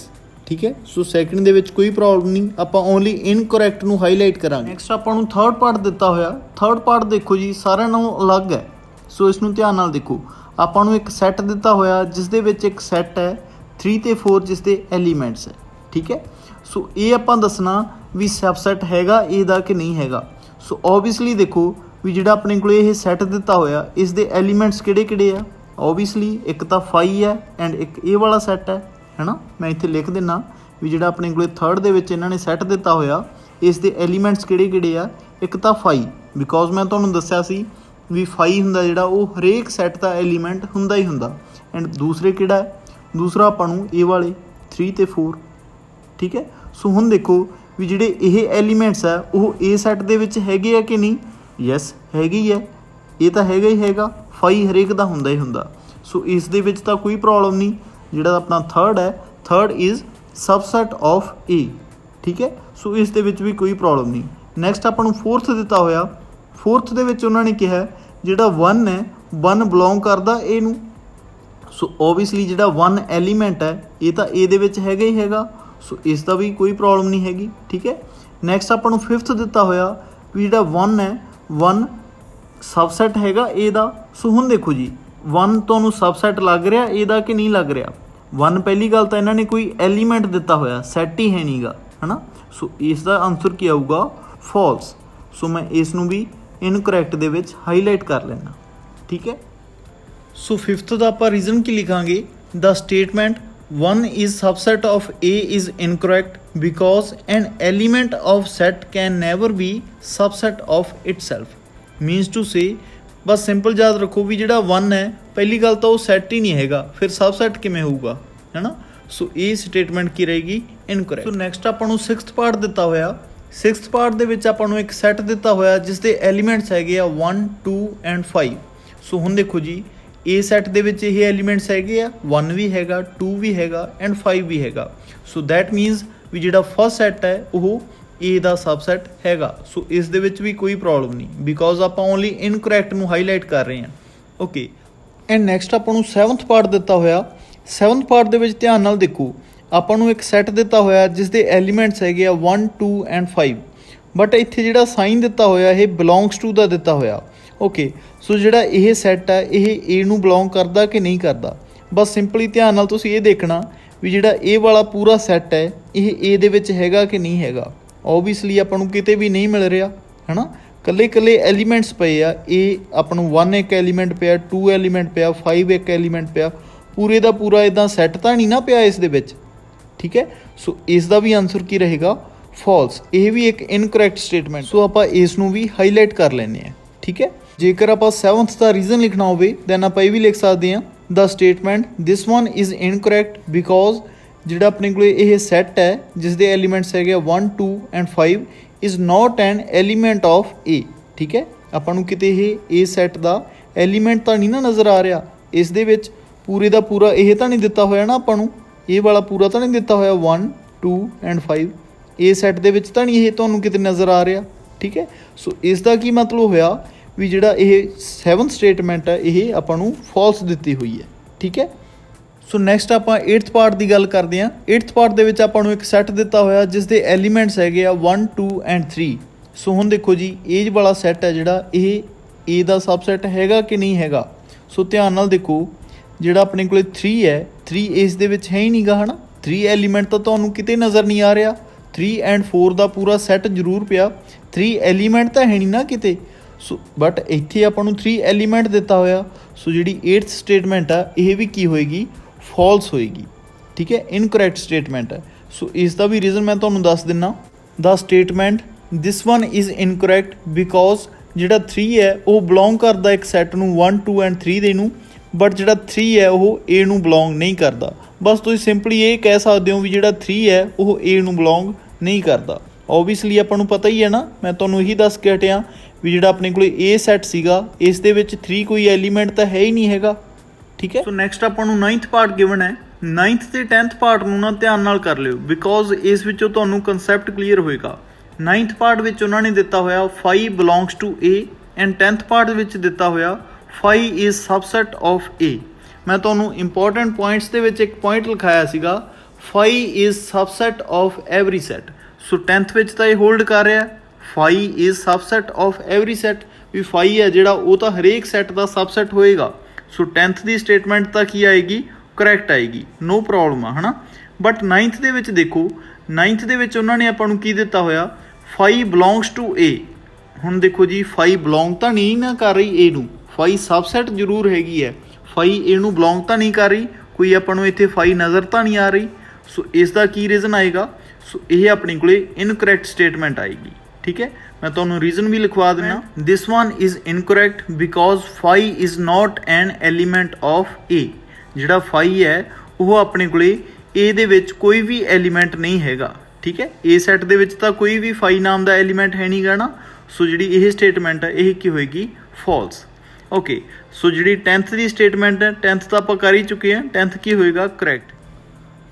ਠੀਕ ਹੈ। ਸੋ ਸੈਕਿੰਡ ਦੇ ਵਿੱਚ ਕੋਈ ਪ੍ਰੋਬਲਮ ਨਹੀਂ, ਆਪਾਂ ਓਨਲੀ ਇਨਕਰੈਕਟ ਨੂੰ ਹਾਈਲਾਈਟ ਕਰਾਂਗੇ। ਨੈਕਸਟ ਆਪਾਂ ਨੂੰ ਥਰਡ ਪਾਰਟ ਦਿੱਤਾ ਹੋਇਆ। ਥਰਡ ਪਾਰਟ ਦੇਖੋ ਜੀ ਸਾਰਿਆਂ ਨਾਲੋਂ ਅਲੱਗ ਹੈ, ਸੋ ਇਸ ਨੂੰ ਧਿਆਨ ਨਾਲ ਦੇਖੋ। ਆਪਾਂ ਨੂੰ ਇੱਕ ਸੈੱਟ ਦਿੱਤਾ ਹੋਇਆ ਜਿਸ ਦੇ ਵਿੱਚ ਇੱਕ ਸੈੱਟ ਹੈ 3 ਅਤੇ 4 ਜਿਸ ਦੇ ਐਲੀਮੈਂਟਸ ਹੈ, ਠੀਕ ਹੈ। ਸੋ ਇਹ ਆਪਾਂ ਦੱਸਣਾ ਵੀ ਸਬਸੈਟ ਹੈਗਾ A ਦਾ ਕਿ ਨਹੀਂ ਹੈਗਾ। ਸੋ ਓਬਵੀਅਸਲੀ ਦੇਖੋ ਵੀ ਜਿਹੜਾ ਆਪਣੇ ਕੋਲ ਇਹ ਸੈੱਟ ਦਿੱਤਾ ਹੋਇਆ ਇਸ ਦੇ ਐਲੀਮੈਂਟਸ ਕਿਹੜੇ ਕਿਹੜੇ ਆ। ਓਬਵੀਅਸਲੀ ਇੱਕ ਤਾਂ 5 ਹੈ ਐਂਡ ਇੱਕ ਇਹ ਵਾਲਾ ਸੈੱਟ ਹੈ ਨਾ। ਮੈਂ ਇੱਥੇ ਲਿਖ ਦਿੰਦਾ ਵੀ ਜਿਹੜਾ ਆਪਣੇ ਕੋਲ ਥਰਡ ਦੇ ਵਿੱਚ ਇਹਨਾਂ ਨੇ ਸੈੱਟ ਦਿੱਤਾ ਹੋਇਆ ਇਸ ਦੇ ਐਲੀਮੈਂਟਸ ਕਿਹੜੇ ਕਿਹੜੇ ਆ। ਇੱਕ ਤਾਂ 5 ਬਿਕੋਜ਼ ਮੈਂ ਤੁਹਾਨੂੰ ਦੱਸਿਆ ਸੀ ਵੀ 5 ਹੁੰਦਾ ਜਿਹੜਾ ਉਹ ਹਰੇਕ ਸੈੱਟ ਦਾ ਐਲੀਮੈਂਟ ਹੁੰਦਾ ਹੀ ਹੁੰਦਾ। ਐਂਡ ਦੂਸਰੇ ਕਿਹੜਾ ਹੈ दूसरा ਆਪਾਂ ਨੂੰ ए वाले 3 ਤੇ 4 ठीक है। सो ਹੁਣ देखो ਵੀ ਜਿਹੜੇ ਇਹ ਐਲੀਮੈਂਟਸ ਆ ਉਹ ए ਸੈੱਟ ਦੇ ਵਿੱਚ ਹੈਗੇ ਆ ਕਿ ਨਹੀਂ। ਯੈਸ ਹੈਗੇ ਹੀ ਹੈ, ਇਹ ਤਾਂ ਹੈਗਾ ਹੀ ਹੈਗਾ, ਫਾਈ ਹਰੇਕ ਦਾ ਹੁੰਦਾ ਹੀ ਹੁੰਦਾ। ਸੋ ਇਸ ਦੇ ਵਿੱਚ ਤਾਂ ਕੋਈ ਪ੍ਰੋਬਲਮ ਨਹੀਂ। ਜਿਹੜਾ ਆਪਣਾ ਥਰਡ ਹੈ, ਥਰਡ ਇਜ਼ ਸਬਸੈਟ ਆਫ ए ਠੀਕ ਹੈ। ਸੋ ਇਸ ਦੇ ਵਿੱਚ ਵੀ ਕੋਈ ਪ੍ਰੋਬਲਮ ਨਹੀਂ। ਨੈਕਸਟ ਆਪਾਂ ਨੂੰ ਫੋਰਥ ਦਿੱਤਾ ਹੋਇਆ, ਫੋਰਥ ਦੇ ਵਿੱਚ ਉਹਨਾਂ ਨੇ ਕਿਹਾ ਜਿਹੜਾ 1 ਹੈ 1 ਬਿਲੋਂਗ ਕਰਦਾ ए ਨੂੰ। ਸੋ ਓਬਵੀਅਸਲੀ ਜਿਹੜਾ 1 ਐਲੀਮੈਂਟ ਹੈ ਇਹ ਤਾਂ ए ਦੇ ਵਿੱਚ ਹੈਗਾ ਹੀ ਹੈਗਾ। ਸੋ ਇਸ ਦਾ ਵੀ ਕੋਈ ਪ੍ਰੋਬਲਮ ਨਹੀਂ ਹੈਗੀ ਠੀਕ ਹੈ। ਨੈਕਸਟ ਆਪਾਂ ਨੂੰ ਫਿਫਥ ਦਿੱਤਾ ਹੋਇਆ ਵੀ ਜਿਹੜਾ 1 ਹੈ 1 ਸਬਸੈਟ ਹੈਗਾ ए ਦਾ। ਸੋ ਹੁਣ ਦੇਖੋ ਜੀ 1 ਤੁਹਾਨੂੰ ਸਬਸੈਟ ਲੱਗ ਰਿਹਾ ए ਦਾ ਕਿ ਨਹੀਂ ਲੱਗ ਰਿਹਾ। 1 ਪਹਿਲੀ ਗੱਲ ਤਾਂ ਇਹਨਾਂ ਨੇ ਕੋਈ ਐਲੀਮੈਂਟ ਦਿੱਤਾ ਹੋਇਆ, ਸੈੱਟ ਹੀ ਹੈ ਨਹੀਂਗਾ ਹੈ ਨਾ। ਸੋ ਇਸ ਦਾ ਆਨਸਰ ਕੀ ਆਊਗਾ ਫਾਲਸ। ਸੋ ਮੈਂ ਇਸ ਨੂੰ ਵੀ ਇਨਕਰੈਕਟ ਦੇ ਵਿੱਚ ਹਾਈਲਾਈਟ ਕਰ ਲੈਣਾ ਠੀਕ ਹੈ। ਸੋ ਫਿਫਥ ਦਾ ਆਪਾਂ ਰੀਜ਼ਨ ਕੀ ਲਿਖਾਂਗੇ, ਦ statement 1 is subset of A is incorrect because an element of set can never be subset of itself। means to say bus simple ਯਾਦ ਰੱਖੋ ਵੀ ਜਿਹੜਾ 1 ਹੈ ਪਹਿਲੀ ਗੱਲ ਤਾਂ ਉਹ ਸੈੱਟ ਹੀ ਨਹੀਂ ਹੈਗਾ, ਫਿਰ ਸਬਸੈਟ ਕਿਵੇਂ ਹੋਊਗਾ ਹੈ ਨਾ। ਸੋ ਇਹ ਸਟੇਟਮੈਂਟ ਕੀ ਰਹੇਗੀ, ਇਨਕਰੈਕਟ। ਸੋ ਨੈਕਸਟ ਆਪਾਂ ਨੂੰ 6th ਪਾਰਟ ਦਿੱਤਾ ਹੋਇਆ। 6th ਪਾਰਟ ਦੇ ਵਿੱਚ ਆਪਾਂ ਨੂੰ ਇੱਕ ਸੈੱਟ ਦਿੱਤਾ ਹੋਇਆ ਜਿਸ ਦੇ ਐਲੀਮੈਂਟਸ ਹੈਗੇ ਆ 1 2 ਐਂਡ 5। ਸੋ ਹੁਣ ਦੇਖੋ ਜੀ ए ਸੈੱਟ ਦੇ ਵਿੱਚ ਇਹ ਐਲੀਮੈਂਟਸ ਹੈਗੇ ਆ 1 ਵੀ ਹੈਗਾ 2 ਵੀ ਹੈਗਾ ਐਂਡ 5 ਵੀ ਹੈਗਾ। ਸੋ ਦੈਟ ਮੀਨਸ ਵੀ ਜਿਹੜਾ ਫਸਟ ਸੈੱਟ ਹੈ ਉਹ A ਦਾ ਸਬਸੈਟ ਹੈਗਾ। ਸੋ ਇਸ ਦੇ ਵਿੱਚ ਵੀ ਕੋਈ ਪ੍ਰੋਬਲਮ ਨਹੀਂ ਬਿਕੋਜ਼ ਆਪਾਂ ਓਨਲੀ ਇਨਕਰੈਕਟ ਨੂੰ ਹਾਈਲਾਈਟ ਕਰ ਰਹੇ ਹਾਂ ਓਕੇ। ਐਂਡ ਨੈਕਸਟ ਆਪਾਂ ਨੂੰ 7th ਪਾਰਟ ਦਿੱਤਾ ਹੋਇਆ। 7th ਪਾਰਟ ਦੇ ਵਿੱਚ ਧਿਆਨ ਨਾਲ ਦੇਖੋ ਆਪਾਂ ਨੂੰ ਇੱਕ ਸੈੱਟ ਦਿੱਤਾ ਹੋਇਆ ਜਿਸ ਦੇ ਐਲੀਮੈਂਟਸ ਹੈਗੇ ਆ 1 2 ਐਂਡ 5 ਬਟ ਇੱਥੇ ਜਿਹੜਾ ਸਾਈਨ ਦਿੱਤਾ ਹੋਇਆ ਇਹ ਬਿਲੋਂਗਸ ਟੂ ਦਾ ਦਿੱਤਾ ਹੋਇਆ ਓਕੇ। ਸੋ ਜਿਹੜਾ ਇਹ ਸੈੱਟ ਹੈ ਇਹ A ਨੂੰ ਬਿਲੋਂਗ ਕਰਦਾ ਕਿ ਨਹੀਂ ਕਰਦਾ। ਬਸ ਸਿੰਪਲੀ ਧਿਆਨ ਨਾਲ ਤੁਸੀਂ ਇਹ ਦੇਖਣਾ ਵੀ ਜਿਹੜਾ A ਵਾਲਾ ਪੂਰਾ ਸੈੱਟ ਹੈ ਇਹ A ਦੇ ਵਿੱਚ ਹੈਗਾ ਕਿ ਨਹੀਂ ਹੈਗਾ। ਓਬਵੀਅਸਲੀ ਆਪਾਂ ਨੂੰ ਕਿਤੇ ਵੀ ਨਹੀਂ ਮਿਲ ਰਿਹਾ ਹੈ ਨਾ, ਇਕੱਲੇ ਇਕੱਲੇ ਐਲੀਮੈਂਟਸ ਪਏ ਆ। A ਆਪਾਂ ਨੂੰ 1 ਇੱਕ ਐਲੀਮੈਂਟ ਪਿਆ, 2 ਐਲੀਮੈਂਟ ਪਿਆ, 5 ਇੱਕ ਐਲੀਮੈਂਟ ਪਿਆ, ਪੂਰੇ ਦਾ ਪੂਰਾ ਇੱਦਾਂ ਸੈੱਟ ਤਾਂ ਨਹੀਂ ਨਾ ਪਿਆ ਇਸ ਦੇ ਵਿੱਚ ਠੀਕ ਹੈ। ਸੋ ਇਸ ਦਾ ਵੀ ਆਨਸਰ ਕੀ ਰਹੇਗਾ, ਫਾਲਸ। ਇਹ ਵੀ ਇੱਕ ਇਨਕਰੈਕਟ ਸਟੇਟਮੈਂਟ। ਸੋ ਆਪਾਂ ਇਸ ਨੂੰ ਵੀ ਹਾਈਲਾਈਟ ਕਰ ਲੈਂਦੇ ਹਾਂ ਠੀਕ ਹੈ। ਜੇਕਰ ਆਪਾਂ 7th ਦਾ ਰੀਜ਼ਨ ਲਿਖਣਾ ਹੋਵੇ ਦੈਨ ਆਪਾਂ ਇਹ ਵੀ ਲਿਖ ਸਕਦੇ ਹਾਂ the statement this one is incorrect because ਜਿਹੜਾ ਆਪਣੇ ਕੋਲ ਇਹ ਸੈੱਟ ਹੈ ਜਿਸ ਦੇ ਐਲੀਮੈਂਟਸ ਹੈਗੇ 1 2 and 5 is not N element of A ਠੀਕ ਹੈ। ਆਪਾਂ ਨੂੰ ਕਿਤੇ ਇਹ A ਸੈੱਟ ਦਾ ਐਲੀਮੈਂਟ ਤਾਂ ਨਹੀਂ ਨਾ ਨਜ਼ਰ ਆ ਰਿਹਾ ਇਸ ਦੇ ਵਿੱਚ, ਪੂਰੇ ਦਾ ਪੂਰਾ ਇਹ ਤਾਂ ਨਹੀਂ ਦਿੱਤਾ ਹੋਇਆ ਨਾ ਆਪਾਂ ਨੂੰ, ਇਹ ਵਾਲਾ ਪੂਰਾ ਤਾਂ ਨਹੀਂ ਦਿੱਤਾ ਹੋਇਆ 1 2 ਐਂਡ 5 A ਸੈੱਟ ਦੇ ਵਿੱਚ ਤਾਂ ਨਹੀਂ ਇਹ ਤੁਹਾਨੂੰ ਕਿਤੇ ਨਜ਼ਰ ਆ ਰਿਹਾ ਠੀਕ ਹੈ। ਸੋ ਇਸ ਦਾ ਕੀ ਮਤਲਬ ਹੋਇਆ ਵੀ ਜਿਹੜਾ ਇਹ 7th ਸਟੇਟਮੈਂਟ ਹੈ ਇਹ ਆਪਾਂ ਨੂੰ ਫਾਲਸ ਦਿੱਤੀ ਹੋਈ ਹੈ ਠੀਕ ਹੈ। ਸੋ ਨੈਕਸਟ ਆਪਾਂ 8th ਪਾਰਟ ਦੀ ਗੱਲ ਕਰਦੇ ਹਾਂ। 8th ਪਾਰਟ ਦੇ ਵਿੱਚ ਆਪਾਂ ਨੂੰ ਇੱਕ ਸੈੱਟ ਦਿੱਤਾ ਹੋਇਆ ਜਿਸ ਦੇ ਐਲੀਮੈਂਟਸ ਹੈਗੇ ਆ 1 2 ਐਂਡ 3। ਸੋ ਹੁਣ ਦੇਖੋ ਜੀ ਇਹ ਵਾਲਾ ਸੈੱਟ ਹੈ ਜਿਹੜਾ ਇਹ A ਦਾ ਸਬਸੈਟ ਹੈਗਾ ਕਿ ਨਹੀਂ ਹੈਗਾ। ਸੋ ਧਿਆਨ ਨਾਲ ਦੇਖੋ ਜਿਹੜਾ ਆਪਣੇ ਕੋਲੇ 3 ਹੈ 3 ਇਸ ਦੇ ਵਿੱਚ ਹੈ ਹੀ ਨਹੀਂਗਾ ਹੈ ਨਾ। 3 ਐਲੀਮੈਂਟ ਤਾਂ ਤੁਹਾਨੂੰ ਕਿਤੇ ਨਜ਼ਰ ਨਹੀਂ ਆ ਰਿਹਾ। 3 ਐਂਡ 4 ਦਾ ਪੂਰਾ ਸੈੱਟ ਜ਼ਰੂਰ ਪਿਆ, 3 ਐਲੀਮੈਂਟ ਤਾਂ ਹੈ ਨਹੀਂ ਨਾ ਕਿਤੇ। ਸੋ ਬਟ ਇੱਥੇ ਆਪਾਂ ਨੂੰ 3 ਐਲੀਮੈਂਟ ਦਿੱਤਾ ਹੋਇਆ। ਸੋ ਜਿਹੜੀ 8th ਸਟੇਟਮੈਂਟ ਆ ਇਹ ਵੀ ਕੀ ਹੋਏਗੀ, ਫਾਲਸ ਹੋਏਗੀ ਠੀਕ ਹੈ, ਇਨਕਰੈਕਟ ਸਟੇਟਮੈਂਟ ਹੈ। ਸੋ ਇਸ ਦਾ ਵੀ ਰੀਜ਼ਨ ਮੈਂ ਤੁਹਾਨੂੰ ਦੱਸ ਦਿੰਦਾ। The statement this one is incorrect because ਜਿਹੜਾ 3 ਹੈ ਉਹ ਬਿਲੋਂਗ ਕਰਦਾ ਇੱਕ ਸੈੱਟ ਨੂੰ 1 2 ਐਂਡ 3 ਦੇ ਨੂੰ, ਬਟ ਜਿਹੜਾ 3 ਹੈ ਉਹ A ਨੂੰ ਬਿਲੋਂਗ ਨਹੀਂ ਕਰਦਾ। ਬਸ ਤੁਸੀਂ ਸਿੰਪਲੀ ਇਹ ਕਹਿ ਸਕਦੇ ਹੋ ਵੀ ਜਿਹੜਾ 3 ਹੈ ਉਹ A ਨੂੰ ਬਿਲੋਂਗ ਨਹੀਂ ਕਰਦਾ। ਓਬਵੀਅਸਲੀ ਆਪਾਂ ਨੂੰ ਪਤਾ ਹੀ ਹੈ ਨਾ, ਮੈਂ ਤੁਹਾਨੂੰ ਇਹੀ ਦੱਸ ਕੇ ਹਟਿਆ ਵੀ ਜਿਹੜਾ ਆਪਣੇ ਕੋਲ A ਸੈੱਟ ਸੀਗਾ ਇਸ ਦੇ ਵਿੱਚ 3 ਕੋਈ ਐਲੀਮੈਂਟ ਤਾਂ ਹੈ ਹੀ ਨਹੀਂ ਹੈਗਾ ਠੀਕ ਹੈ। ਸੋ ਨੈਕਸਟ ਆਪਾਂ ਨੂੰ 9th ਪਾਰਟ ਗਿਵਨ ਹੈ। 9th ਤੇ 10th ਪਾਰਟ ਨੂੰ ਨਾ ਧਿਆਨ ਨਾਲ ਕਰ ਲਿਓ ਬਿਕੋਜ਼ ਇਸ ਵਿੱਚੋਂ ਤੁਹਾਨੂੰ ਕਨਸੈਪਟ ਕਲੀਅਰ ਹੋਏਗਾ। 9th ਪਾਰਟ ਵਿੱਚ ਉਹਨਾਂ ਨੇ ਦਿੱਤਾ ਹੋਇਆ 5 belongs to A and 10th part ਵਿੱਚ ਦਿੱਤਾ ਹੋਇਆ 5 ਇਜ਼ ਸਬਸੈਟ ਆਫ A। ਮੈਂ ਤੁਹਾਨੂੰ ਇੰਪੋਰਟੈਂਟ ਪੁਆਇੰਟਸ ਦੇ ਵਿੱਚ ਇੱਕ ਪੁਆਇੰਟ ਲਿਖਾਇਆ ਸੀਗਾ 5 is subset of every set. So 10th ਵਿੱਚ ਤਾਂ ਇਹ ਹੋਲਡ ਕਰ ਰਿਹਾ 5 is subset of every set ਵੀ 5 ਹੈ ਜਿਹੜਾ ਉਹ ਤਾਂ ਹਰੇਕ ਸੈੱਟ ਦਾ ਸਬਸੈਟ ਹੋਏਗਾ। ਸੋ 10th ਦੀ ਸਟੇਟਮੈਂਟ ਤਾਂ ਕੀ ਆਏਗੀ, ਕਰੈਕਟ ਆਏਗੀ, ਨੋ ਪ੍ਰੋਬਲਮ ਆ ਹੈ ਨਾ। ਬਟ 9th ਦੇ ਵਿੱਚ ਦੇਖੋ 9th ਦੇ ਵਿੱਚ ਉਹਨਾਂ ਨੇ ਆਪਾਂ ਨੂੰ ਕੀ ਦਿੱਤਾ ਹੋਇਆ 5 ਬਿਲੋਂਗਸ ਟੂ A। ਹੁਣ ਦੇਖੋ ਜੀ 5 ਬਿਲੋਂਗ ਤਾਂ ਨਹੀਂ ਨਾ ਕਰ ਰਹੀ A ਨੂੰ, 5 ਸਬਸੈਟ ਜ਼ਰੂਰ ਹੈਗੀ ਹੈ, 5 A ਨੂੰ ਬਿਲੋਂਗ ਤਾਂ ਨਹੀਂ ਕਰ ਰਹੀ, ਕੋਈ ਆਪਾਂ ਨੂੰ ਇੱਥੇ 5 ਨਜ਼ਰ ਤਾਂ ਨਹੀਂ ਆ ਰਹੀ। ਸੋ ਇਸ ਦਾ ਕੀ ਰੀਜ਼ਨ ਆਏਗਾ, ਸੋ ਇਹ ਆਪਣੇ ਕੋਲੇ ਇਨਕਰੈਕਟ ਸਟੇਟਮੈਂਟ ਆਏਗੀ ਠੀਕ ਹੈ। ਮੈਂ ਤੁਹਾਨੂੰ ਰੀਜ਼ਨ ਵੀ ਲਿਖਵਾ ਦਿੰਦਾ। ਦਿਸ one is incorrect because 5 is not N element of A। ਜਿਹੜਾ 5 ਹੈ ਉਹ ਆਪਣੇ ਕੋਲੇ ए ਦੇ ਵਿੱਚ ਕੋਈ ਵੀ ਐਲੀਮੈਂਟ ਨਹੀਂ ਹੈਗਾ। ਠੀਕ ਹੈ, ए ਸੈੱਟ ਦੇ ਵਿੱਚ ਤਾਂ ਕੋਈ ਵੀ ਫਾਈ ਨਾਮ ਦਾ ਐਲੀਮੈਂਟ ਹੈ ਨਹੀਂ ਗਾ ਨਾ। ਸੋ ਜਿਹੜੀ ਇਹ ਸਟੇਟਮੈਂਟ ਹੈ ਇਹ ਕੀ ਹੋਏਗੀ? ਫਾਲਸ। ਓਕੇ, ਸੋ ਜਿਹੜੀ 10th ਦੀ ਸਟੇਟਮੈਂਟ ਹੈ, 10th ਤਾਂ ਆਪਾਂ ਕਰ ਹੀ ਚੁੱਕੇ ਹਾਂ, 10th ਕੀ ਹੋਏਗਾ? ਕਰੈਕਟ।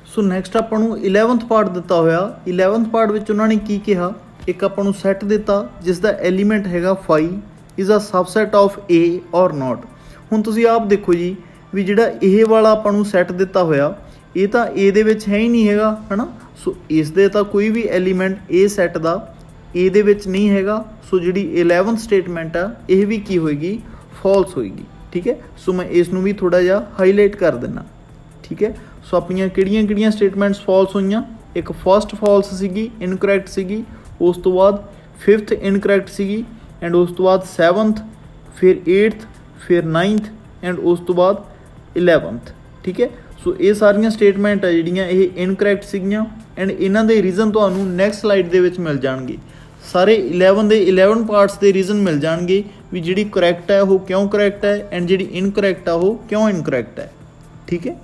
ਸੋ ਨੈਕਸਟ ਆਪਾਂ ਨੂੰ 11th ਪਾਰਟ ਦਿੱਤਾ ਹੋਇਆ। 11th ਪਾਰਟ ਵਿੱਚ ਉਹਨਾਂ ਨੇ ਕੀ ਕਿਹਾ? ਇੱਕ ਆਪਾਂ ਨੂੰ ਸੈੱਟ ਦਿੱਤਾ ਜਿਸ ਦਾ ਐਲੀਮੈਂਟ ਹੈਗਾ 5 is a subset of A or ਨਾਟ। ਹੁਣ ਤੁਸੀਂ ਆਪ ਦੇਖੋ ਜੀ ਵੀ ਜਿਹੜਾ ਇਹ ਵਾਲਾ ਆਪਾਂ ਨੂੰ ਸੈੱਟ ਦਿੱਤਾ ਹੋਇਆ ਇਹ ਤਾਂ A ਦੇ ਵਿੱਚ ਹੈ ਹੀ ਨਹੀਂ ਹੈਗਾ, ਹੈ ਨਾ। ਸੋ ਇਸ ਦੇ ਤਾਂ ਕੋਈ ਵੀ ਐਲੀਮੈਂਟ A ਸੈੱਟ ਦਾ A ਦੇ ਵਿੱਚ ਨਹੀਂ ਹੈਗਾ। ਸੋ ਜਿਹੜੀ 11th ਸਟੇਟਮੈਂਟ ਆ ਇਹ ਵੀ ਕੀ ਹੋਏਗੀ? ਫਾਲਸ ਹੋਏਗੀ। ਠੀਕ ਹੈ, ਸੋ ਮੈਂ ਇਸ ਨੂੰ ਵੀ ਥੋੜ੍ਹਾ ਜਿਹਾ ਹਾਈਲਾਈਟ ਕਰ ਦਿੰਦਾ। ਠੀਕ ਹੈ, ਸੋ ਆਪਣੀਆਂ ਕਿਹੜੀਆਂ ਸਟੇਟਮੈਂਟਸ ਫਾਲਸ ਹੋਈਆਂ? ਇੱਕ ਫਸਟ ਫਾਲਸ ਸੀਗੀ, ਇਨਕਰੈਕਟ ਸੀਗੀ, ਉਸ ਤੋਂ ਬਾਅਦ 5th ਇਨਕਰੈਕਟ ਸੀਗੀ, ਐਂਡ ਉਸ ਤੋਂ ਬਾਅਦ 7th, ਫਿਰ 8th, ਫਿਰ 9th, ਐਂਡ ਉਸ ਤੋਂ ਬਾਅਦ 11th। ਠੀਕ ਹੈ, ਸੋ ਇਹ ਸਾਰੀਆਂ ਸਟੇਟਮੈਂਟ ਆ ਜਿਹੜੀਆਂ ਇਹ ਇਨਕਰੈਕਟ ਸੀਗੀਆਂ, ਐਂਡ ਇਹਨਾਂ ਦੇ ਰੀਜ਼ਨ ਤੁਹਾਨੂੰ ਨੈਕਸਟ ਸਲਾਈਡ ਦੇ ਵਿੱਚ ਮਿਲ ਜਾਣਗੇ। ਸਾਰੇ 11 ਦੇ 11 ਪਾਰਟਸ ਦੇ ਰੀਜ਼ਨ ਮਿਲ ਜਾਣਗੇ ਵੀ ਜਿਹੜੀ ਕਰੈਕਟ ਹੈ ਉਹ ਕਿਉਂ ਕਰੈਕਟ ਹੈ, ਐਂਡ ਜਿਹੜੀ ਇਨਕਰੈਕਟ ਆ ਉਹ ਕਿਉਂ ਇਨਕਰੈਕਟ ਹੈ। ਠੀਕ ਹੈ,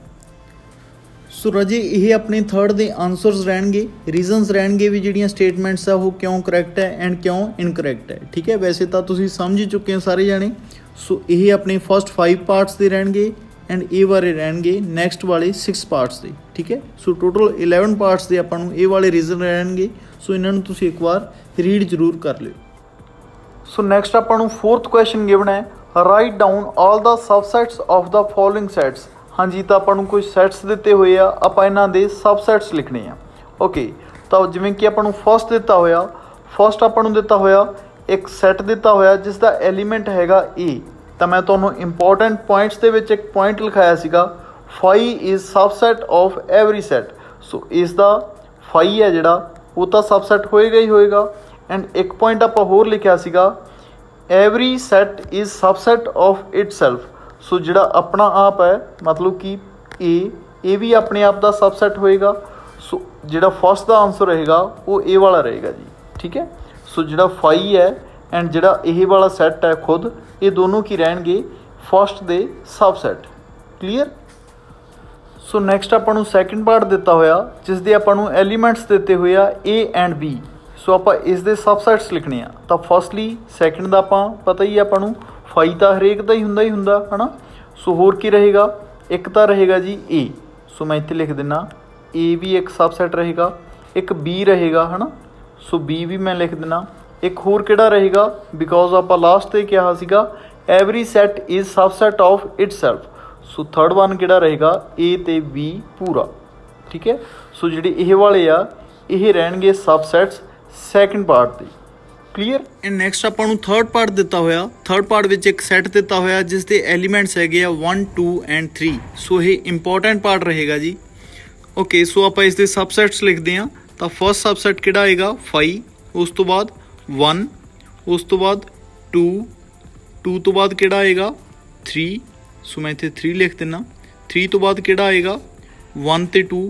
ਸੋ ਰਾਜੇ ਇਹ ਆਪਣੇ 3rd ਦੇ ਆਨਸਰਸ ਰਹਿਣਗੇ, ਰੀਜ਼ਨਸ ਰਹਿਣਗੇ ਵੀ ਜਿਹੜੀਆਂ ਸਟੇਟਮੈਂਟਸ ਆ ਉਹ ਕਿਉਂ ਕਰੈਕਟ ਹੈ ਐਂਡ ਕਿਉਂ ਇਨਕਰੈਕਟ ਹੈ। ਠੀਕ ਹੈ, ਵੈਸੇ ਤਾਂ ਤੁਸੀਂ ਸਮਝ ਹੀ ਚੁੱਕੇ ਹੋ ਸਾਰੇ ਜਾਣੇ। ਸੋ ਇਹ ਆਪਣੇ ਫਸਟ 5 ਪਾਰਟਸ ਦੇ ਰਹਿਣਗੇ ਐਂਡ ਇਹ ਬਾਰੇ ਰਹਿਣਗੇ ਨੈਕਸਟ ਵਾਲੇ 6 ਪਾਰਟਸ ਦੇ। ਠੀਕ ਹੈ, ਸੋ ਟੋਟਲ 11 ਪਾਰਟਸ ਦੇ ਆਪਾਂ ਨੂੰ ਇਹ ਵਾਲੇ ਰੀਜ਼ਨ ਰਹਿਣਗੇ। ਸੋ ਇਹਨਾਂ ਨੂੰ ਤੁਸੀਂ ਇੱਕ ਵਾਰ ਰੀਡ ਜ਼ਰੂਰ ਕਰ ਲਿਓ। ਸੋ ਨੈਕਸਟ ਆਪਾਂ ਨੂੰ 4th ਕੁਐਸਚਨ ਗਿਵਨ ਹੈ, write down all the subsets of the following sets. ਹਾਂਜੀ, ਤਾਂ ਆਪਾਂ ਨੂੰ ਕੋਈ ਸੈਟਸ ਦਿੱਤੇ ਹੋਏ ਆ, ਆਪਾਂ ਇਹਨਾਂ ਦੇ ਸਬਸੈਟਸ ਲਿਖਣੇ ਆ। ਓਕੇ, ਤਾਂ ਜਿਵੇਂ ਕਿ ਆਪਾਂ ਨੂੰ ਫਸਟ ਦਿੱਤਾ ਹੋਇਆ, ਫਸਟ ਆਪਾਂ ਨੂੰ ਦਿੱਤਾ ਹੋਇਆ ਇੱਕ ਸੈੱਟ ਦਿੱਤਾ ਹੋਇਆ ਜਿਸ ਦਾ ਐਲੀਮੈਂਟ ਹੈਗਾ A। ਤਾਂ ਮੈਂ ਤੁਹਾਨੂੰ ਇੰਪੋਰਟੈਂਟ ਪੁਆਇੰਟਸ ਦੇ ਵਿੱਚ ਇੱਕ ਪੁਆਇੰਟ ਲਿਖਾਇਆ ਸੀਗਾ, phi is subset of every set. So ਇਸ ਦਾ ਫਾਈ ਹੈ ਜਿਹੜਾ ਉਹ ਤਾਂ ਸਬਸੈਟ ਹੋਏਗਾ ਹੀ ਹੋਏਗਾ। ਐਂਡ ਇੱਕ ਪੁਆਇੰਟ ਆਪਾਂ ਹੋਰ ਲਿਖਿਆ ਸੀਗਾ, every set is subset of itself. So ਜਿਹੜਾ ਆਪਣਾ ਆਪ ਹੈ ਮਤਲਬ ਕਿ ਇਹ ਵੀ ਆਪਣੇ ਆਪ ਦਾ ਸਬਸੈਟ ਹੋਏਗਾ। ਸੋ ਜਿਹੜਾ ਫਸਟ ਦਾ ਆਨਸਰ ਰਹੇਗਾ ਉਹ ਇਹ ਵਾਲਾ ਰਹੇਗਾ ਜੀ। ਠੀਕ ਹੈ, ਸੋ ਜਿਹੜਾ ਫਾਈ ਹੈ ਐਂਡ ਜਿਹੜਾ ਇਹ ਵਾਲਾ ਸੈੱਟ ਹੈ ਖੁਦ, ਇਹ ਦੋਨੋਂ ਕੀ ਰਹਿਣਗੇ? ਫਸਟ ਦੇ ਸਬਸੈਟ। ਕਲੀਅਰ। ਸੋ ਨੈਕਸਟ ਆਪਾਂ ਨੂੰ ਸੈਕਿੰਡ ਪਾਰਟ ਦਿੱਤਾ ਹੋਇਆ ਜਿਸ ਦੇ ਆਪਾਂ ਨੂੰ ਐਲੀਮੈਂਟਸ ਦਿੱਤੇ ਹੋਏ ਆ A ਐਂਡ B। ਸੋ ਆਪਾਂ ਇਸ ਦੇ ਸਬਸੈਟਸ ਲਿਖਣੇ ਆ। ਤਾਂ ਫਸਟਲੀ ਸੈਕਿੰਡ ਦਾ ਆਪਾਂ ਪਤਾ ਹੀ ਆਪਾਂ ਨੂੰ ਫਾਈ ਤਾਂ ਹਰੇਕ ਦਾ ਹੀ ਹੁੰਦਾ ਹੈ ਨਾ। ਸੋ ਹੋਰ ਕੀ ਰਹੇਗਾ? ਇੱਕ ਤਾਂ ਰਹੇਗਾ ਜੀ A। ਸੋ ਮੈਂ ਇੱਥੇ ਲਿਖ ਦਿੰਦਾ A ਵੀ ਇੱਕ ਸਬਸੈਟ ਰਹੇਗਾ, ਇੱਕ B ਰਹੇਗਾ ਹੈ ਨਾ। ਸੋ B ਵੀ ਮੈਂ ਲਿਖ ਦਿੰਦਾ। ਇੱਕ ਹੋਰ ਕਿਹੜਾ ਰਹੇਗਾ? ਬਿਕੋਜ਼ ਆਪਾਂ ਲਾਸਟ 'ਤੇ ਕਿਹਾ ਸੀਗਾ every set is subset of itself. So 3rd one ਕਿਹੜਾ ਰਹੇਗਾ? A ਅਤੇ B ਪੂਰਾ। ਠੀਕ ਹੈ, ਸੋ ਜਿਹੜੇ ਇਹ ਵਾਲੇ ਆ ਇਹ ਰਹਿਣਗੇ ਸਬਸੈਟਸ ਸੈਕਿੰਡ ਪਾਰਟ ਦੇ। ਕਲੀਅਰ। ਐਂਡ ਨੈਕਸਟ ਆਪਾਂ ਨੂੰ 3rd ਪਾਰਟ ਦਿੱਤਾ ਹੋਇਆ। 3rd ਪਾਰਟ ਵਿੱਚ ਇੱਕ ਸੈੱਟ ਦਿੱਤਾ ਹੋਇਆ ਜਿਸ ਦੇ ਐਲੀਮੈਂਟਸ ਹੈਗੇ ਆ 1, 2 ਐਂਡ 3। ਸੋ ਇਹ ਇੰਪੋਰਟੈਂਟ ਪਾਰਟ ਰਹੇਗਾ ਜੀ। ਓਕੇ, ਸੋ ਆਪਾਂ ਇਸ ਦੇ ਸਬਸੈਟਸ ਲਿਖਦੇ ਹਾਂ। ਤਾਂ ਫਸਟ ਸਬਸੈਟ ਕਿਹੜਾ ਆਏਗਾ? 5, ਉਸ ਤੋਂ ਬਾਅਦ 1, ਉਸ ਤੋਂ ਬਾਅਦ 2 ਤੋਂ ਬਾਅਦ ਕਿਹੜਾ ਆਏਗਾ? 3। ਸੋ ਮੈਂ ਇੱਥੇ 3 ਲਿਖ ਦਿੰਦਾ। 3 ਤੋਂ ਬਾਅਦ ਕਿਹੜਾ ਆਏਗਾ? 1 ਅਤੇ 2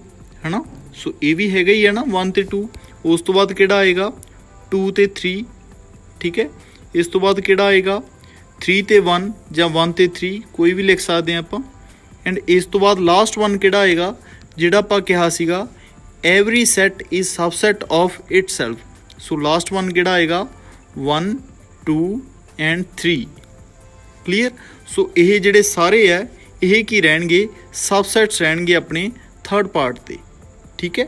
ਹੈ ਨਾ। ਸੋ ਇਹ ਵੀ ਹੈਗਾ ਹੀ ਹੈ ਨਾ 1 ਅਤੇ 2। ਉਸ ਤੋਂ ਬਾਅਦ ਕਿਹੜਾ ਆਏਗਾ? 2 ਅਤੇ 3। ਠੀਕ ਹੈ, ਇਸ ਤੋਂ ਬਾਅਦ ਕਿਹੜਾ ਆਏਗਾ? 3 ਅਤੇ 1 ਜਾਂ 1 ਅਤੇ 3 ਕੋਈ ਵੀ ਲਿਖ ਸਕਦੇ ਹਾਂ ਆਪਾਂ। ਐਂਡ ਇਸ ਤੋਂ ਬਾਅਦ ਲਾਸਟ ਵਨ ਕਿਹੜਾ ਆਏਗਾ? ਜਿਹੜਾ ਆਪਾਂ ਕਿਹਾ ਸੀਗਾ every set is subset of itself. So last one ਕਿਹੜਾ ਆਏਗਾ? 1, 2 ਐਂਡ 3। ਕਲੀਅਰ। ਸੋ ਇਹ ਜਿਹੜੇ ਸਾਰੇ ਆ ਇਹ ਕੀ ਰਹਿਣਗੇ? ਸਬਸੈਟਸ ਰਹਿਣਗੇ ਆਪਣੇ 3rd ਪਾਰਟ 'ਤੇ। ਠੀਕ ਹੈ।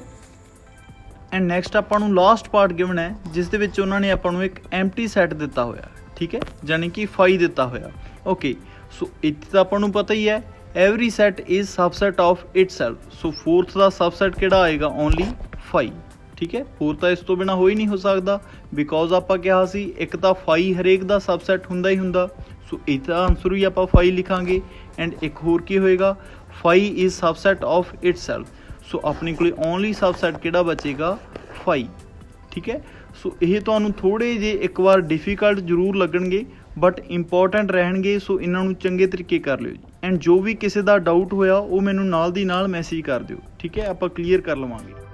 ਐਂਡ ਨੈਕਸਟ ਆਪਾਂ ਨੂੰ ਲਾਸਟ ਪਾਰਟ ਗਿਵਨ ਹੈ ਜਿਸ ਦੇ ਵਿੱਚ ਉਹਨਾਂ ਨੇ ਆਪਾਂ ਨੂੰ ਇੱਕ ਐਮਟੀ ਸੈੱਟ ਦਿੱਤਾ ਹੋਇਆ। ਠੀਕ ਹੈ, ਯਾਨੀ ਕਿ 5 ਦਿੱਤਾ ਹੋਇਆ। ਓਕੇ, ਸੋ ਇੱਥੇ ਤਾਂ ਆਪਾਂ ਨੂੰ ਪਤਾ ਹੀ ਹੈ every set is subset of itself. So 4th the subset ਕਿਹੜਾ ਆਏਗਾ? ਓਨਲੀ 5। ਠੀਕ ਹੈ, ਹੋਰ ਤਾਂ ਇਸ ਤੋਂ ਬਿਨਾਂ ਹੋ ਹੀ ਨਹੀਂ ਹੋ ਸਕਦਾ ਬਿਕੋਜ਼ ਆਪਾਂ ਕਿਹਾ ਸੀ ਇੱਕ ਤਾਂ 5 ਹਰੇਕ ਦਾ ਸਬਸੈਟ ਹੁੰਦਾ ਹੀ ਹੁੰਦਾ। ਸੋ ਇਹਦਾ ਆਨਸਰ ਵੀ ਆਪਾਂ 5 ਲਿਖਾਂਗੇ। ਐਂਡ ਇੱਕ ਹੋਰ ਕੀ ਹੋਏਗਾ? 5 ਇਜ਼ ਸਬਸੈਟ ਆਫ ਇਟਸੈਲਫ। ਸੋ ਆਪਣੇ ਕੋਲ ਓਨਲੀ ਸਬਸੈਟ ਕਿਹੜਾ ਬਚੇਗਾ? 5। ਠੀਕ ਹੈ, ਸੋ ਇਹ ਤੁਹਾਨੂੰ ਥੋੜ੍ਹੇ ਜਿਹੇ ਇੱਕ ਵਾਰ ਡਿਫੀਕਲਟ ਜ਼ਰੂਰ ਲੱਗਣਗੇ ਬਟ ਇੰਪੋਰਟੈਂਟ ਰਹਿਣਗੇ। ਸੋ ਇਹਨਾਂ ਨੂੰ ਚੰਗੇ ਤਰੀਕੇ ਕਰ ਲਿਓ ਜੀ। ਐਂਡ ਜੋ ਵੀ ਕਿਸੇ ਦਾ ਡਾਊਟ ਹੋਇਆ ਉਹ ਮੈਨੂੰ ਨਾਲ ਦੀ ਨਾਲ ਮੈਸੇਜ ਕਰ ਦਿਓ। ਠੀਕ ਹੈ, ਆਪਾਂ ਕਲੀਅਰ ਕਰ ਲਵਾਂਗੇ।